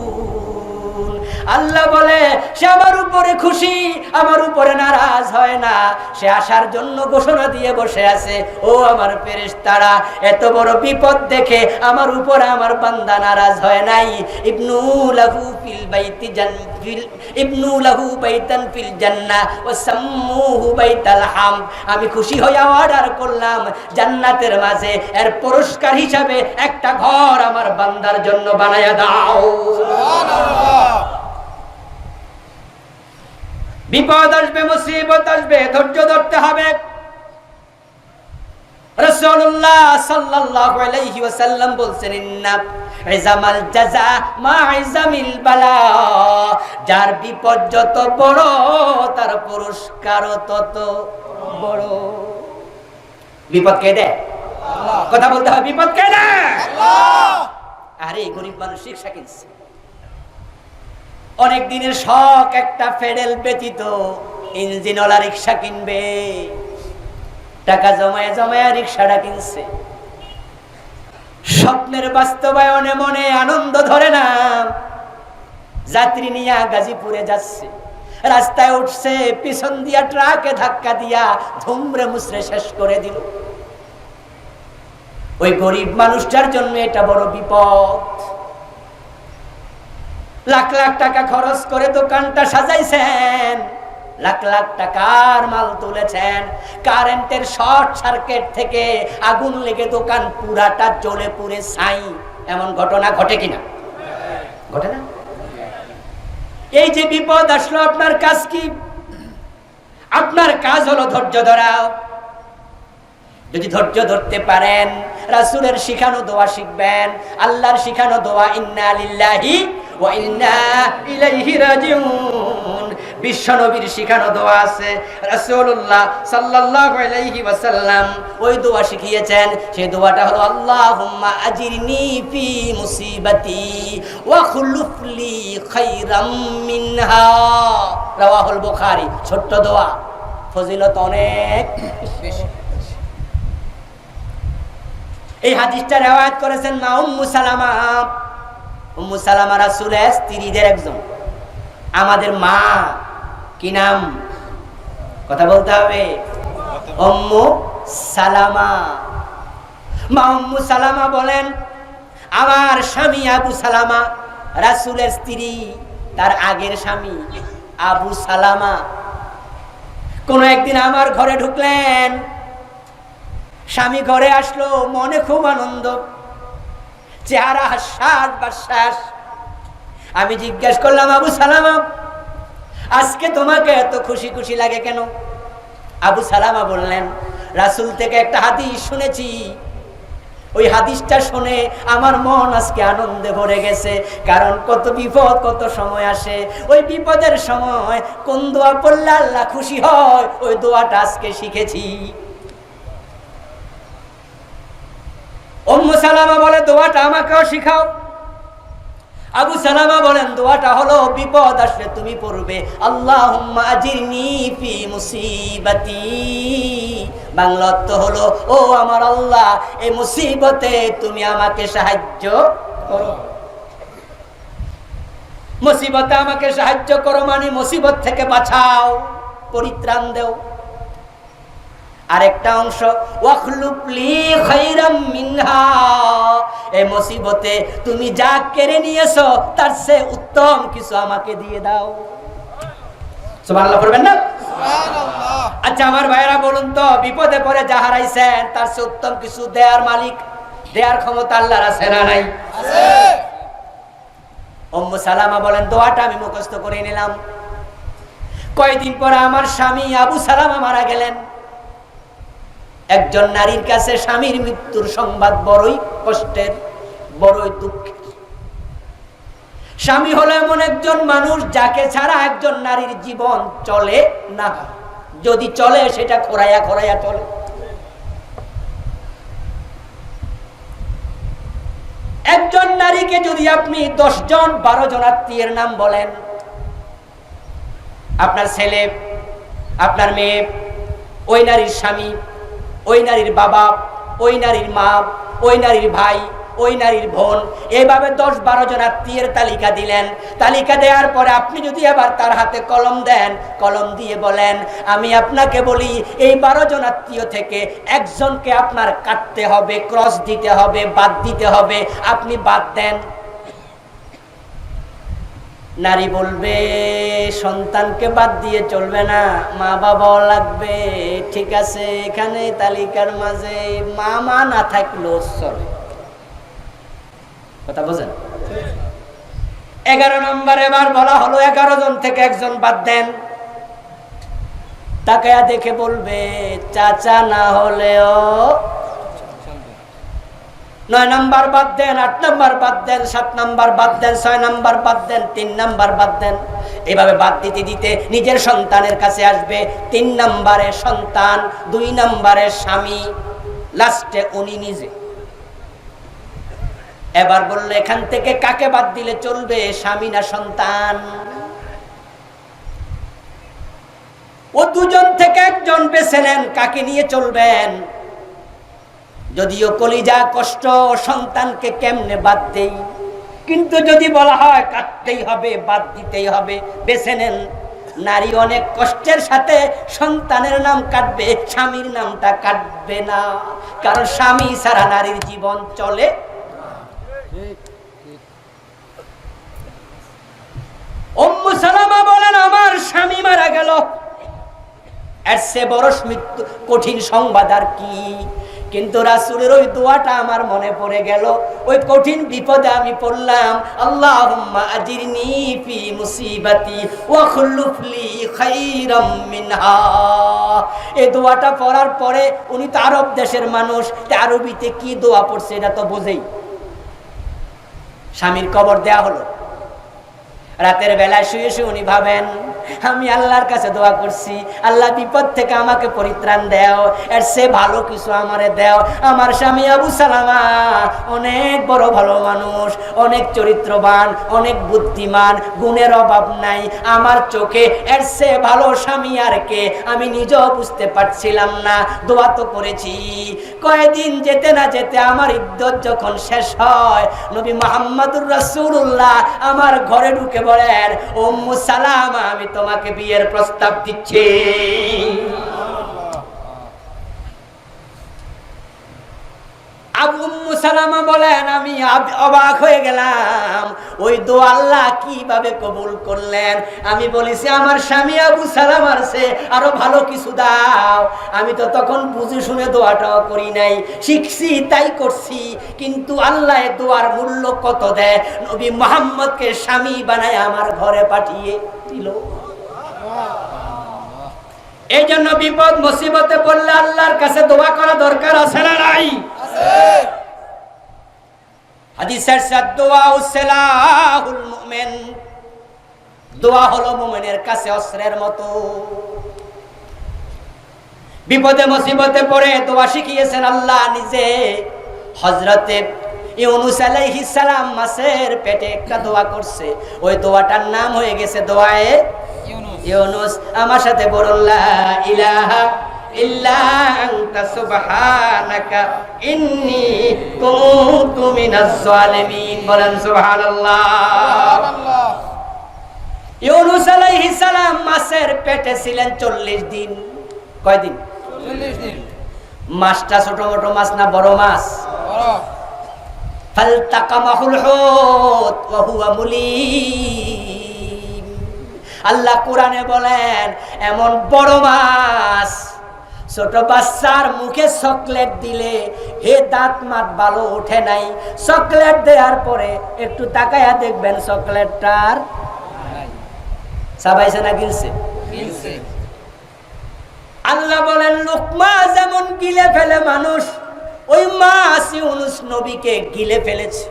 আল্লাহ বলে সে আমার উপরে খুশি, আমার উপরে নারাজ হয় না। সে আসার জন্য ঘোষণা দিয়ে বসে আছে। ও আমার ফেরেশতারা, এত বড় বিপদ দেখে আমার উপরে আমার বান্দা নারাজ হয় নাই। ইবনু লাহু ফিল বাইতি জান্নাতিল ইবনু লাহু বাইতান ফিল জান্নাহ ওয়া সাম্মুহু বাইতাল হামদ। আমি খুশি হয়ে অর্ডার করলাম জান্নাতের মাঝে এর পুরস্কার হিসাবে একটা ঘর আমার বান্দার জন্য বানায়া দাও। সুবহানাল্লাহ। বিপদ আসবে, মুসিবত আসবে, ধৈর্য ধরতে হবে। রাসূলুল্লাহ সাল্লাল্লাহু আলাইহি ওয়াসাল্লাম বলছেন, ইন্না ইজামাল জাযা মা ইজামিল বালা। যার বিপদ যত বড় তার পুরস্কারও তত বড়। বিপদ কে দেয়? আল্লাহ। কথা বলতে হবে, বিপদ কে দেয়? আল্লাহ। আরে গরিব মানুষ রিকশা কিনছে, অনেক দিনের শখ একটা ফেডেল ব্যতীত ইঞ্জিনওয়ালা রিকশা কিনবে। টাকা জমায় জমায় রিকশাটা কিনছে। স্বপ্নের বাস্তবায়নে মনে আনন্দ ধরে না। যাত্রী নিয়ে গাজীপুরে যাচ্ছে, রাস্তায় উঠছে, পিছন দিয়া ট্রাকে ধাক্কা দিয়া ধুমরে মুছরে শেষ করে দিল। ওই গরিব মানুষটার জন্য এটা বড় বিপদ। লাখ লাখ টাকা খরচ করে দোকানটা সাজাইছেন, লাখ লাখ টাকার মাল তুলেছেন, কারেন্টের শর্ট সার্কিট থেকে আগুন লেগে দোকান পুরাটা জ্বলে পুড়ে ছাই। এমন ঘটনা ঘটে কিনা? ঘটে না? এই যে বিপদ আসলো, আপনার কাজ কি? আপনার কাজ হলো ধৈর্য ধরা। যদি ধৈর্য ধরতে পারেন, রাসূলের শিখানো দোয়া শিখবেন, আল্লাহর শিখানো দোয়া, ইন্না লিল্লাহি ওয়া ইন্না ইলাইহি রাজিউন। বিশ্বনবীর শিখানো দোয়া আছে, রাসূলুল্লাহ সাল্লাল্লাহু আলাইহি ওয়াসাল্লাম ওই দোয়া শিখিয়েছেন। সেই দোয়াটা হলো, আল্লাহুম্মা আজিরনি ফি মুসিবাতি ওয়া খুলুফ লি খায়রাম মিনহা। রাওয়াহুল বুখারী। ছোট্ট দোয়া, ফজিলত অনেক বেশি। এই হাদিসটা রিওয়ায়াত করেছেন মা উম্মু সালামা। উম্মু সালামা রাসূলের স্ত্রীদের একজন, আমাদের মা। কি নাম? কথা বলতে হবে। উম্মু সালামা। মা উম্মু সালামা বলেন, আমার স্বামী আবু সালামা, রাসূলের স্ত্রী, তার আগের স্বামী আবু সালামা কোন একদিন আমার ঘরে ঢুকলেন। স্বামী ঘরে আসলো, মনে খুব আনন্দ, চেহারা হাস্যাস বাস্যাস। আমি জিজ্ঞেস করলাম, আবু সালামা, আজকে তোমাকে এত খুশি খুশি লাগে কেন? আবু সালামা বললেন, রাসূল থেকে একটা হাদিস শুনেছি, ওই হাদিসটা শুনে আমার মন আজকে আনন্দে ভরে গেছে। কারণ কত বিপদ কত সময় আসে, ওই বিপদের সময় কোন দোয়া পড়লে আল্লাহ খুশি হয়, ওই দোয়াটা আজকে শিখেছি। উম্মু সালামা বলে, দোয়াটা আমাকেও শিখাও। আবু সালামা বলেন, দোয়াটা হলো, বিপদ আসলে তুমি পড়বে, আল্লাহুম্মা আজিরনি ফি মুসিবাতি। বাংলা অর্থ হলো, ও আমার আল্লাহ, এই মুসিবতে তুমি আমাকে সাহায্য করো। মুসিবতে আমাকে সাহায্য করো মানে মুসিবত থেকে বাঁচাও, পরিত্রাণ দেও। আরেকটা অংশ, ওয়াখলুফ লি খায়রাম মিনহা। এই মুসিবতে তুমি যা কেড়ে নিয়েছো তার চেয়ে উত্তম কিছু আমাকে দিয়ে দাও। সুবহানাল্লাহ পড়বেন না? সুবহানাল্লাহ। আচ্ছা আমার ভাইরা বলুন তো, বিপদে পড়ে যা হারাইছেন তার চেয়ে উত্তম কিছু দেয়ার মালিক, দেয়ার ক্ষমতা আল্লাহর আছে না নাই? আছে। উম্মু সালামা বলেন, দোয়াটা আমি মুখস্থ করে নিলাম। কয়েকদিন পরে আমার স্বামী আবু সালামা মারা গেলেন। একজন নারীর কাছে স্বামীর মৃত্যুর সংবাদ বড়ই কষ্টের, বড়ই দুঃখের। স্বামী হলো এমন একজন মানুষ যাকে ছাড়া একজন নারীর জীবন চলে না, যদি চলে সেটা খোরাইয়া খোরাইয়া চলে। একজন নারীকে যদি আপনি 10 জন 12 জন আত্মীয়ের নাম বলেন, আপনার ছেলে, আপনার মেয়ে, ওই নারীর স্বামী, ওই নারীর বাবা, ওই নারীর মা, ওই নারীর ভাই, ওই নারীর বোন। এইভাবে 10-12 জন আত্মীয়ের তালিকা দিলেন। তালিকা দেওয়ার পরে আপনি যদি আবার তার হাতে কলম দেন, কলম দিয়ে বলেন, আমি আপনাকে বলি এই 12 জন আত্মীয় থেকে একজনকে আপনার কাটতে হবে, ক্রস দিতে হবে, বাদ দিতে হবে, আপনি বাদ দেন। নারী বলবে সন্তানকে বাদ দিয়ে চলবে না, মা বাবাও লাগবে। ঠিক আছে, এখানে তালিকার মাঝে মা না থাকলেও চলে। কথা বোঝেন? 11 নম্বর এবার বলা হলো 11 জন থেকে একজন বাদ দেন। তাকায়া দেখে বলবে চাচা না হলেও 9 নম্বর বাদ দেন, 8 নম্বর বাদ দেন, 7 নম্বর বাদ দেন, 6 নম্বর বাদ দেন, 3 নম্বর বাদ দেন। এভাবে বাদ দিতে দিতে নিজের সন্তানের কাছে আসবে। 3 নম্বরে সন্তান, 2 নম্বরে স্বামী, লাস্টে উনি নিজে। এবার বললো এখান থেকে কাকে বাদ দিলে চলবে, স্বামী না সন্তান? ও দুজন থেকে একজন বেছে নেন, কাকে নিয়ে চলবেন। যদিও কলিজা কষ্ট, সন্তানকে কেমনে বাদ দেই, কিন্তু যদি বলা হয় কাটতেই হবে, বাদ দিতেই হবে, বেছে নেন। নারী অনেক কষ্টের সাথে সন্তানের নাম কাটবে, স্বামীর নামটা কাটবে না, কারণ স্বামী ছাড়া নারীর জীবন চলে। উম্মু সালামা বলেন আমার স্বামী মারা গেল, এর চেয়ে বড় মৃত্যু কঠিন সংবাদ আর কি। কিন্তু রাসূলের ওই দোয়াটা আমার মনে পড়ে গেল। ওই কঠিন বিপদে আমি পড়লাম, আল্লাহুম্মা আজিরনি ফি মুসিবাতি ওয়া খুলুফ লি খায়রাম মিনহা। এই দোয়াটা পড়ার পরে উনি তো আরব দেশের মানুষ, আরবিতে কি দোয়া পড়ছে এটা তো বোঝেই। স্বামীর কবর দেয়া হলো। রাতের বেলায় শুয়ে শুয়ে উনি ভাবেন, আমি আল্লাহর কাছে দোয়া করছি, আল্লাহ বিপদ থেকে আমাকে পরিত্রাণ দাও, এর চেয়ে ভালো কিছু আমারে দাও। আমার স্বামী আবু সালামা অনেক বড় ভালো মানুষ, অনেক চরিত্রবান, অনেক বুদ্ধিমান, গুণের অভাব নাই। আমার চোখে এর চেয়ে ভালো স্বামী আর কে, আমি নিজেও বুঝতে পারছিলাম না। দোয়া তো করেছি। কয়েকদিন যেতে না যেতে আমার ইদ্দত যখন শেষ হয়, নবী মুহাম্মদুর রাসূলুল্লাহ আমার ঘরে ঢুকে বলেন, উম্মু সালামা আমি তোমাকে বিয়ের প্রস্তাব দিচ্ছি। আবু উম্মু সালামা বলেন আমি অবাক হয়ে গেলাম, ওই দোয়া আল্লাহ কিভাবে কবুল করলেন। আমি বলেছি আমার স্বামী আবু সালামার চেয়ে আরো ভালো কিছু দাও। আমি তো তখন বুঝে শুনে দোয়াটাও করি নাই, শিখছি তাই করছি। কিন্তু আল্লাহ দোয়ার মূল্য কত দেয়, নবী মুহাম্মদকে স্বামী বানায় আমার ঘরে পাঠিয়ে দিল। এই জন্য বিপদ মুসিবতে পড়লে আল্লাহর কাছে দোয়া করা দরকার আছে না নাই? হাদিসের দোয়া উসলাহুল মুমিন, দোয়া হলো মুমিনের কাছে অস্ত্রের মতো। বিপদে মুসিবতে পড়ে দোয়া শিখিয়েছেন আল্লাহ নিজে। হযরতে ইউনূস আলাইহিস সালাম মাছের পেটে একটা দোয়া করছে, ওই দোয়াটার নাম হয়ে গেছে দোয়ায়ে ইউনূস। আমার সাথে বলুন লা ইলাহা ইল্লা আনতা সুবহানাকা ইন্নী কুনতু মিনাজ জালিমিন। বলেন সুবহানাল্লাহ। ইউনূস আলাইহিস সালাম মাছের পেটে ছিলেন 40 দিন। কয় দিন? 40 দিন। মাছটা ছোট মোটো মাছ না বড় মাছ? বড়। ফালতাকামাহুল হুত ওয়া হুয়া মুলিম। আল্লাহ কোরআনে বলেন এমন বড় মাছ, ছোট বাচ্চার মুখে চকলেট দিলে হে দাঁত মাত ভালো ওঠে নাই, চকলেট দেওয়ার পরে একটু তাকায়া দেখবেন চকলেটটার সাবাইছে না গিলছে? গিলছে। আল্লাহ বলেন লোকমা যেমন গিলে ফেলে মানুষ, ওই মাছ ইউনূস নবীকে গিলে ফেলেছে।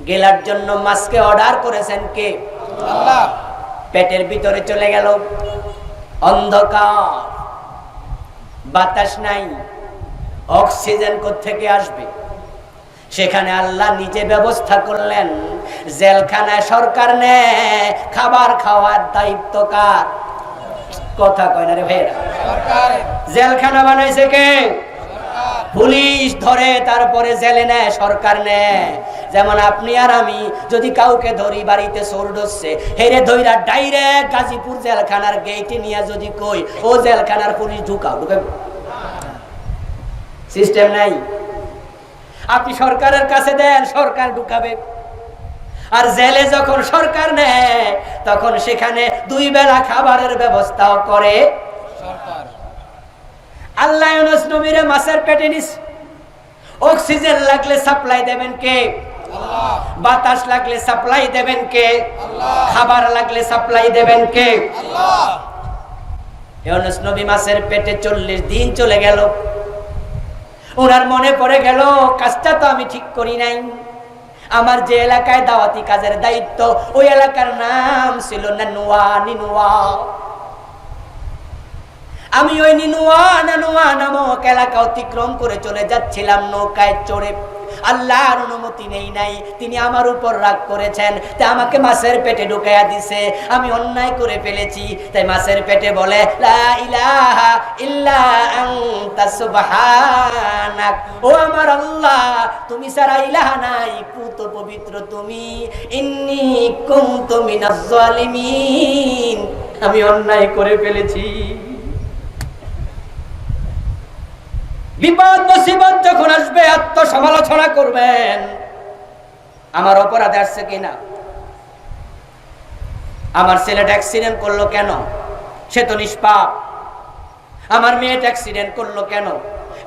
গেলার জন্য মাছকে অর্ডার করেছেন কে? আল্লাহ। পেটের ভিতরে চলে গেল, অন্ধকার, বাতাস নাই, অক্সিজেন কোত্থেকে আসবে? সেখানে আল্লাহ নিজে ব্যবস্থা করলেন। জেলখানায় সরকার নেয়, খাবার খাওয়ার দায়িত্ব কার? কথা কয় না রে ভাইরা। জেলখানা বানাইছে কে? পুলিশ ধরে তারপরে জেলে নেয়, সরকার নেয়। যেমন আপনি আর আমি যদি কাউকে ধরি বাড়িতে চোর ঢুকছে, হেরে ধইরা ডাইরেক্ট গাজীপুর জেলখানার গেটে নিয়ে যদি কই ও জেলখানার পুলিশ ঢুকাও, ঢুকাবে? সিস্টেম নাই। আপনি সরকারের কাছে দেন, সরকার ঢুকাবে। আর জেলে যখন সরকার নেয় তখন সেখানে 2 বেলা খাবারের ব্যবস্থাও করে সরকার। আল্লাহ ইউনূস নবীরে মাছের পেটে নিস, অক্সিজেন লাগলে সাপ্লাই দেবেন কে? আল্লাহ। বাতাস লাগলে সাপ্লাই দেবেন কে? আল্লাহ। খাবার লাগলে সাপ্লাই দেবেন কে? আল্লাহ। ইউনূস নবী মাছের পেটে 40 দিন চলে গেল। ওনার মনে পড়ে গেল কাজটা তো আমি ঠিক করি নাই। আমার যে এলাকায় দাওয়াতি কাজের দায়িত্ব, ওই এলাকার নাম ছিল নিনুয়া। আমি ওই নিনুয়া নামক এলাকা অতিক্রম করে চলে যাচ্ছিলাম নৌকায় চড়ে। আল্লাহর অনুমতি নেই নাই, তিনি আমার উপর রাগ করেছেন, তাই আমাকে মাছের পেটে ঢুকাইয়া দিছে। আমি অন্যায় করে ফেলেছি, তাই মাছের পেটে বলে লা ইলাহা ইল্লা আনতা সুবহানাক, ও আমার আল্লাহ তুমি ছাড়া ইলাহা নাই, পুত পবিত্র তুমি। ইন্নী কুনতু মিনাজ জালিমিন, আমি অন্যায় করে ফেলেছি। বিপদ মুসিবত যখন আসবে আত্মসমালোচনা করবেন, আমার অপরাধ আসছে কিনা। আমার ছেলেটা অ্যাক্সিডেন্ট করলো কেন? সে তো নিষ্পাপ। আমার মেয়েটা অ্যাক্সিডেন্ট করলো কেন?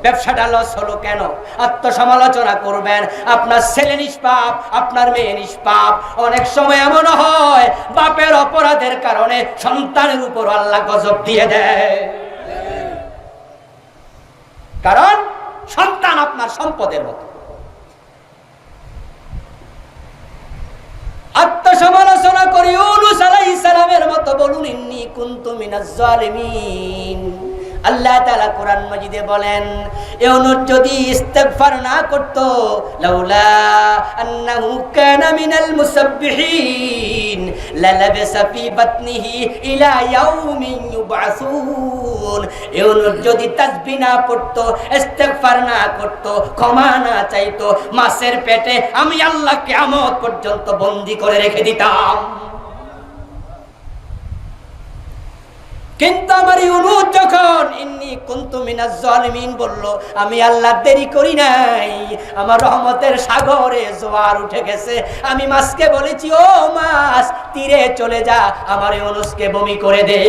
ব্যবসাটা লস হলো কেন? আত্মসমালোচনা করবেন। আপনার ছেলে নিষ্পাপ, আপনার মেয়ে নিষ্পাপ। অনেক সময় এমন হয় বাপের অপরাধের কারণে সন্তানের উপর আল্লাহ গজব দিয়ে দেয়, কারণ সন্তান আপনার সম্পদের মতো। আত্মসমালোচনা করি ইউনূস আলাইহিস সালামের মতো বলুন ইন্নী কুনতু মিনাজ জালিমিন। আল্লাহ তাআলা কোরআন মাজিদে বলেন, ইউনূস যদি ইস্তিগফার না করত, লাউলা আন্নাহু কানা মিনাল মুসাব্বিহিন লালাবাসা ফি বাতনিহি ইলা ইয়াউমিন ইউবআসুন। ইউনূস যদি তাসবিহ না পড়তো, ইস্তিগফার না করত, ক্ষমা না চাইতো, মাছের পেটে আমি আল্লাহ কিয়ামত পর্যন্ত বন্দী করে রেখে দিতাম। কিন্তু আমার ইউনূস যখন ইন্নী কুনতু মিনাজ জালিমিন বলল, আমি আল্লাহ দেরি করি নাই, আমার রহমতের সাগরে জোয়ার উঠে গেছে। আমি মাছকে বলেছি, ও মাছ তীরে চলে যা, আমার ইউনূসকে বমি করে দে।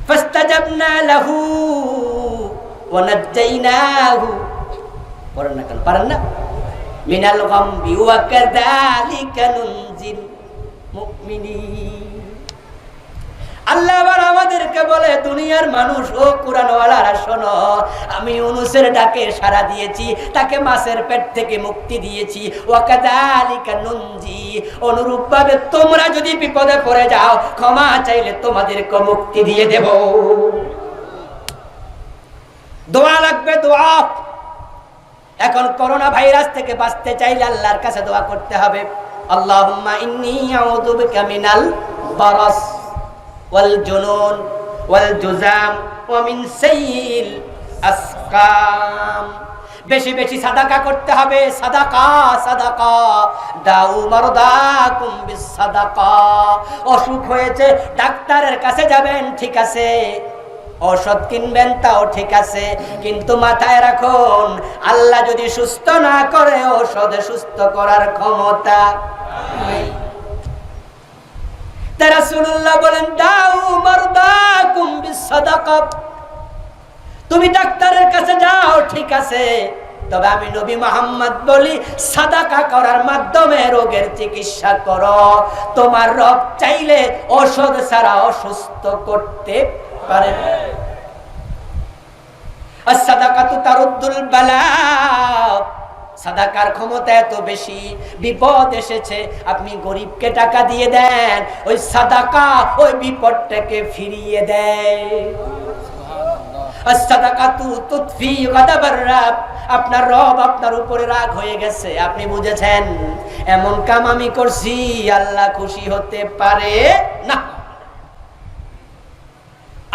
ফাস্তাজাবনা লাহু ওয়া নাজ্জাইনাহু, পড়েন না কেন? পারেন না? মিনাল গামবি ওয়া কাযালিকা নুনজিল মুমিনিন। আল্লাহ আবার আমাদেরকে বলে, দুনিয়ার মানুষ ও কুরআনওয়ালারা শোনো, আমি ইউনূসের ডাকে সাড়া দিয়েছি, তাকে মাছের পেট থেকে মুক্তি দিয়েছি। ওয়া কাযালিকা নুনজি, অনুরূপভাবে তোমরা যদি বিপদে পড়ে যাও, ক্ষমা চাইলে তোমাদেরকে মুক্তি দিয়ে দেব। দোয়া লাগবে, দোয়া। এখন করোনা ভাইরাস থেকে বাঁচতে চাইলে আল্লাহর কাছে দোয়া করতে হবে। আল্লাহুম্মা ইন্নী আউযু বিকা মিনাল বারাস ওয়াল জুনুন ওয়াল জুযাম ওয়া মিন সাইয়িল আসকাম। বেশি বেশি সাদাকা করতে হবে, সাদাকা সাদাকা। দাউ মারদাকুম বিস সাদাকা। অসুখ হয়েছে, ডাক্তারের কাছে যাবেন, ঠিক আছে, ঔষধ কিনবেন, তাও ঠিক আছে, কিন্তু মাথায় রাখুন আল্লাহ যদি সুস্থ না করে, ঔষধে সুস্থ করার ক্ষমতা নাই। তাই রাসূলুল্লাহ বলেন, দাউ মারদাকুম বিস সাদাকা। তুমি ডাক্তারের কাছে যাও, ঠিক আছে, তবে আমি নবী মুহাম্মদ বলি, সাদাকা করার মাধ্যমে রোগের চিকিৎসা করো। তোমার রব চাইলে ঔষধ ছাড়া অসুস্থ করতে পারে। as-sadaqatu taruddul bala। সাদাকার ক্ষমতা এত বেশি, বিপদ এসেছে, আপনি গরিবকে টাকা দিয়ে দেন, ওই সাদাকা ওই বিপদটাকে ফিরিয়ে দেয়। as-sadaqatu tudfi ghadabar rabb। আপনার রব আপনার উপরে রাগ হয়ে গেছে, আপনি বুঝেছেন এমন কাম আমি করছি, আল্লাহ খুশি হতে পারে না।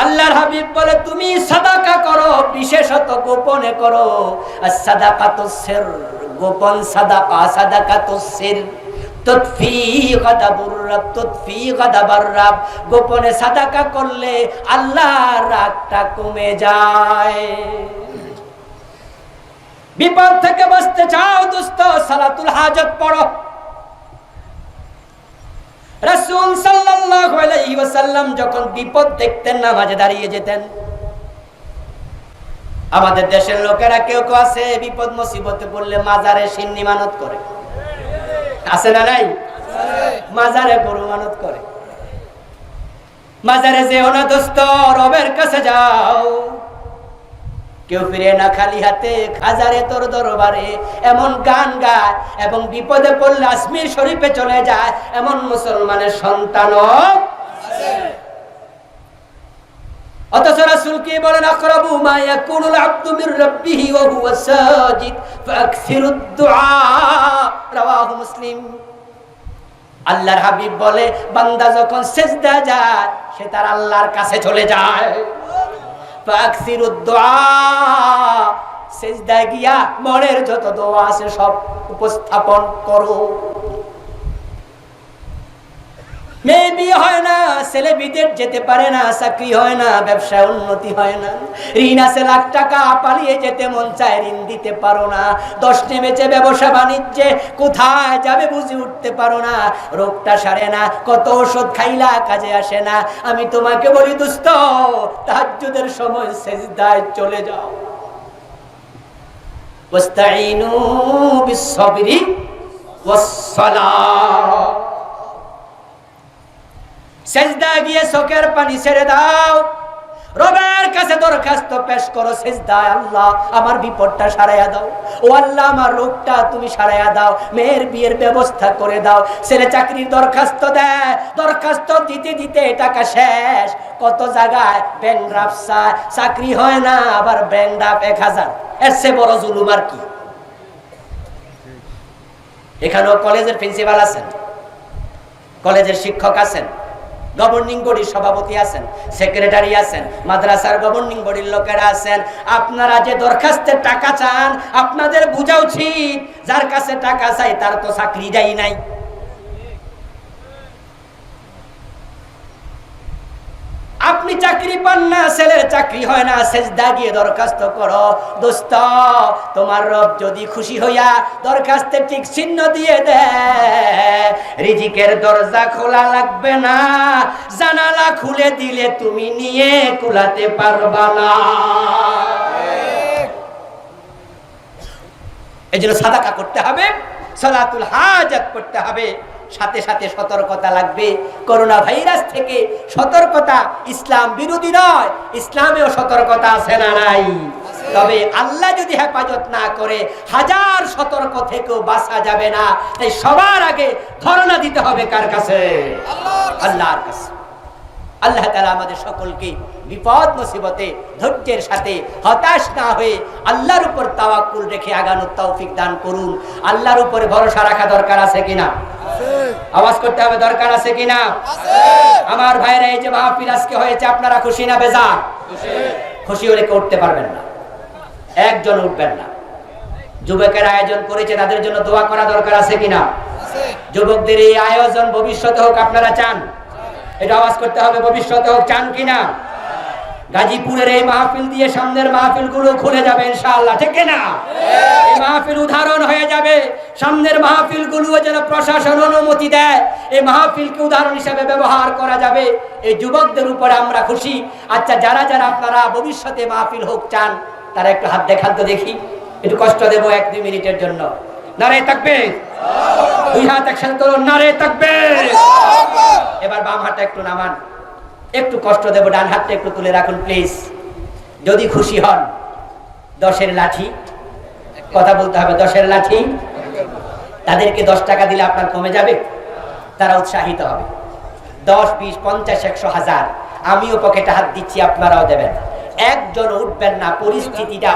আল্লাহর হাবিব বলে তুমি সাদাকা করো, বিশেষত গোপনে করো। as-sadaqatus sirr, গোপন সাদাকা, সাদাকাতুস সির তুতফি গাদাবুর রাব, তুতফি গাদাবার রাব। গোপনে সাদাকা করলে আল্লাহর রাগটা কমে যায়। বিপদ থেকে বাঁচতে চাও দোস্ত, সালাতুল হাজত পড়ো। রাসূল সাল্লাল্লাহু আলাইহি ওয়াসাল্লাম যখন বিপদ দেখতেন নামাজে দাঁড়িয়ে যেতেন। আমাদের দেশের লোকেরা কেউ কেউ আছে বিপদ মুসিবতে পড়লে মাজারে সিন্নি মানত করে, আছে না নাই? মাজারে গরু মানত করে। মাজারে যেও না দোস্ত, রবের কাছে যাও। কেউ ফিরে না খালি হাতে, খাজারে তোর দরবারে, এমন গান গায় এবং বিপদে পড়লে আজমির শরীফে চলে যায় এমন মুসলমানের সন্তানও আছে। অথচ রাসূল কি বলেন? আকরাবু মা ইয়াকুনুল আবদু মির রাব্বিহি ওয়া হুয়া সাজিদ ফাকসিরুদ দুআ, রাওয়াহু মুসলিম। আল্লাহর হাবিব বলে বান্দা যখন সিজদা যায় সে তার আল্লাহর কাছে চলে যায়। ফাকসিরুদ দুআ, সিজদায় গিয়া মনের যত দোয়া আছে সব উপস্থাপন করো। মেয়ে বিয়ে হয় না, ছেলে বিদেশ যেতে পারে না, চাকরি হয় না, ব্যবসায় উন্নতি হয় না, ঋণ আছে লাখ টাকা, পালিয়ে যেতে মন চায়, ঋণ দিতে পারো না, 10 নেমেছে ব্যবসা বাণিজ্যে, কোথায় যাবে বুঝে উঠতে পারো না, রোগটা সারে না, কত ওষুধ খাইলা কাজে আসে না। আমি তোমাকে বলি দোস্ত, তাহাজ্জুদের সময় সিজদায় চলে যাও। ওয়াস্তাইনু বিস-সাবরি ওয়াস-সালাহ, সিজদা গিয়ে চোখের পানি ছেড়ে দাও, রবের কাছে দরখাস্ত পেশ করো সিজদায়, আল্লাহ আমার বিপদটা সারাইয়া দাও, ও আল্লাহ আমার রোগটা তুমি সারাইয়া দাও, মেয়ের বিয়ের ব্যবস্থা করে দাও। ছেলে চাকরির দরখাস্ত দেয়, দরখাস্ত দিতে দিতে টাকা শেষ, কত জায়গায় ব্যাংকড্রাফট চায়, চাকরি হয় না, আবার ব্যাংকড্রাফট 1000, এর চেয়ে বড় জুলুম আর কি? এখানেও কলেজের প্রিন্সিপাল আছেন, কলেজের শিক্ষক আছেন, গভর্নিং বডির সভাপতি আছেন, সেক্রেটারি আছেন, মাদ্রাসার গভর্নিং বডির লোকেরা আছেন। আপনারা যে দরখাস্তের টাকা চান, আপনাদের বোঝা উচিত যার কাছে টাকা চাই তার তো চাকরি যাই নাই। আপনি চাকরি পান না, ছেলের চাকরি হয় না, সিজদা গিয়ে দরখাস্ত করো। দোস্ত, তোমার রব যদি খুশি হইয়া দরখাস্তে ঠিক চিহ্ন দিয়ে দেয়, রিজিকের দরজা খোলা লাগবে না, জানালা খুলে দিলে তুমি নিয়ে কুলাতে পারবা না। এজন্য সাদাকা করতে হবে, সালাতুল হাজাত করতে হবে, সাথে সাথে সতর্কতা লাগবে। করোনা ভাইরাস থেকে সতর্কতা ইসলাম বিরোধী নয়, ইসলামেও সতর্কতা আছে না নাই? তবে আল্লাহ যদি হেফাজত না করে হাজার সতর্ক থেকেও বাঁচা যাবে না। তাই সবার আগে ধরনা দিতে হবে কার কাছে? আল্লাহর কাছে। আল্লাহ তাআলা আমাদের সকলকে বিপদ মুসিবতে ধৈর্যের সাথে হতাশ না হয়ে আল্লাহর উপর তাওয়াক্কুল রেখে আগানোর তৌফিক দান করুন। আল্লাহর উপরে ভরসা রাখা দরকার আছে কিনা? আওয়াজ করতে হবে, দরকার আছে কিনা? আমার ভাইরা, এই যে মাহফিল আজকে হয়েছে, আপনারা খুশি না বেজার? খুশি হলে কেউ উঠতে পারবেন না, একজন উঠবেন না। যুবকের আয়োজন করেছে, তাদের জন্য দোয়া করা দরকার আছে কিনা? যুবকদের এই আয়োজন ভবিষ্যতে হোক, আপনারা চান? এটা আওয়াজ করতে হবে, ভবিষ্যতে হোক, চান কিনা? গাজীপুরের এই মাহফিল দিয়ে সামনের মাহফিল গুলো খুলে যাবে ইনশাআল্লাহ, ঠিক না? এই মাহফিল উদাহরণ হয়ে যাবে, সামনের মাহফিল গুলো যেন প্রশাসন অনুমতি দেয়, এই মাহফিলকে উদাহরণ হিসেবে ব্যবহার করা যাবে। এই যুবকদের উপরে আমরা খুশি। আচ্ছা, যারা যারা আপনারা ভবিষ্যতে মাহফিল হোক চান, তারা একটু হাত দেখান তো দেখি, একটু কষ্ট দেবো 1-2 মিনিটের জন্য। নারে তাকবীর, দুই হাত একসাথে তোলো, নারে তাকবীর। এবার বাম হাতটা একটু নামান, একটু কষ্ট দেব, ডান হাতটা একটু তুলে রাখুন প্লিজ। যদি খুশি হন, 10-এর লাঠি, কথা বলতে হবে, 10-এর লাঠি, তাদেরকে 10 টাকা দিলে আপনার কমে যাবে, তারা উৎসাহিত হবে। 10, 20, 50, 100, 1000, আমিও পকেটে হাত দিচ্ছি, আপনারাও দেবেন। একজন উঠবেন না, পরিস্থিতিটা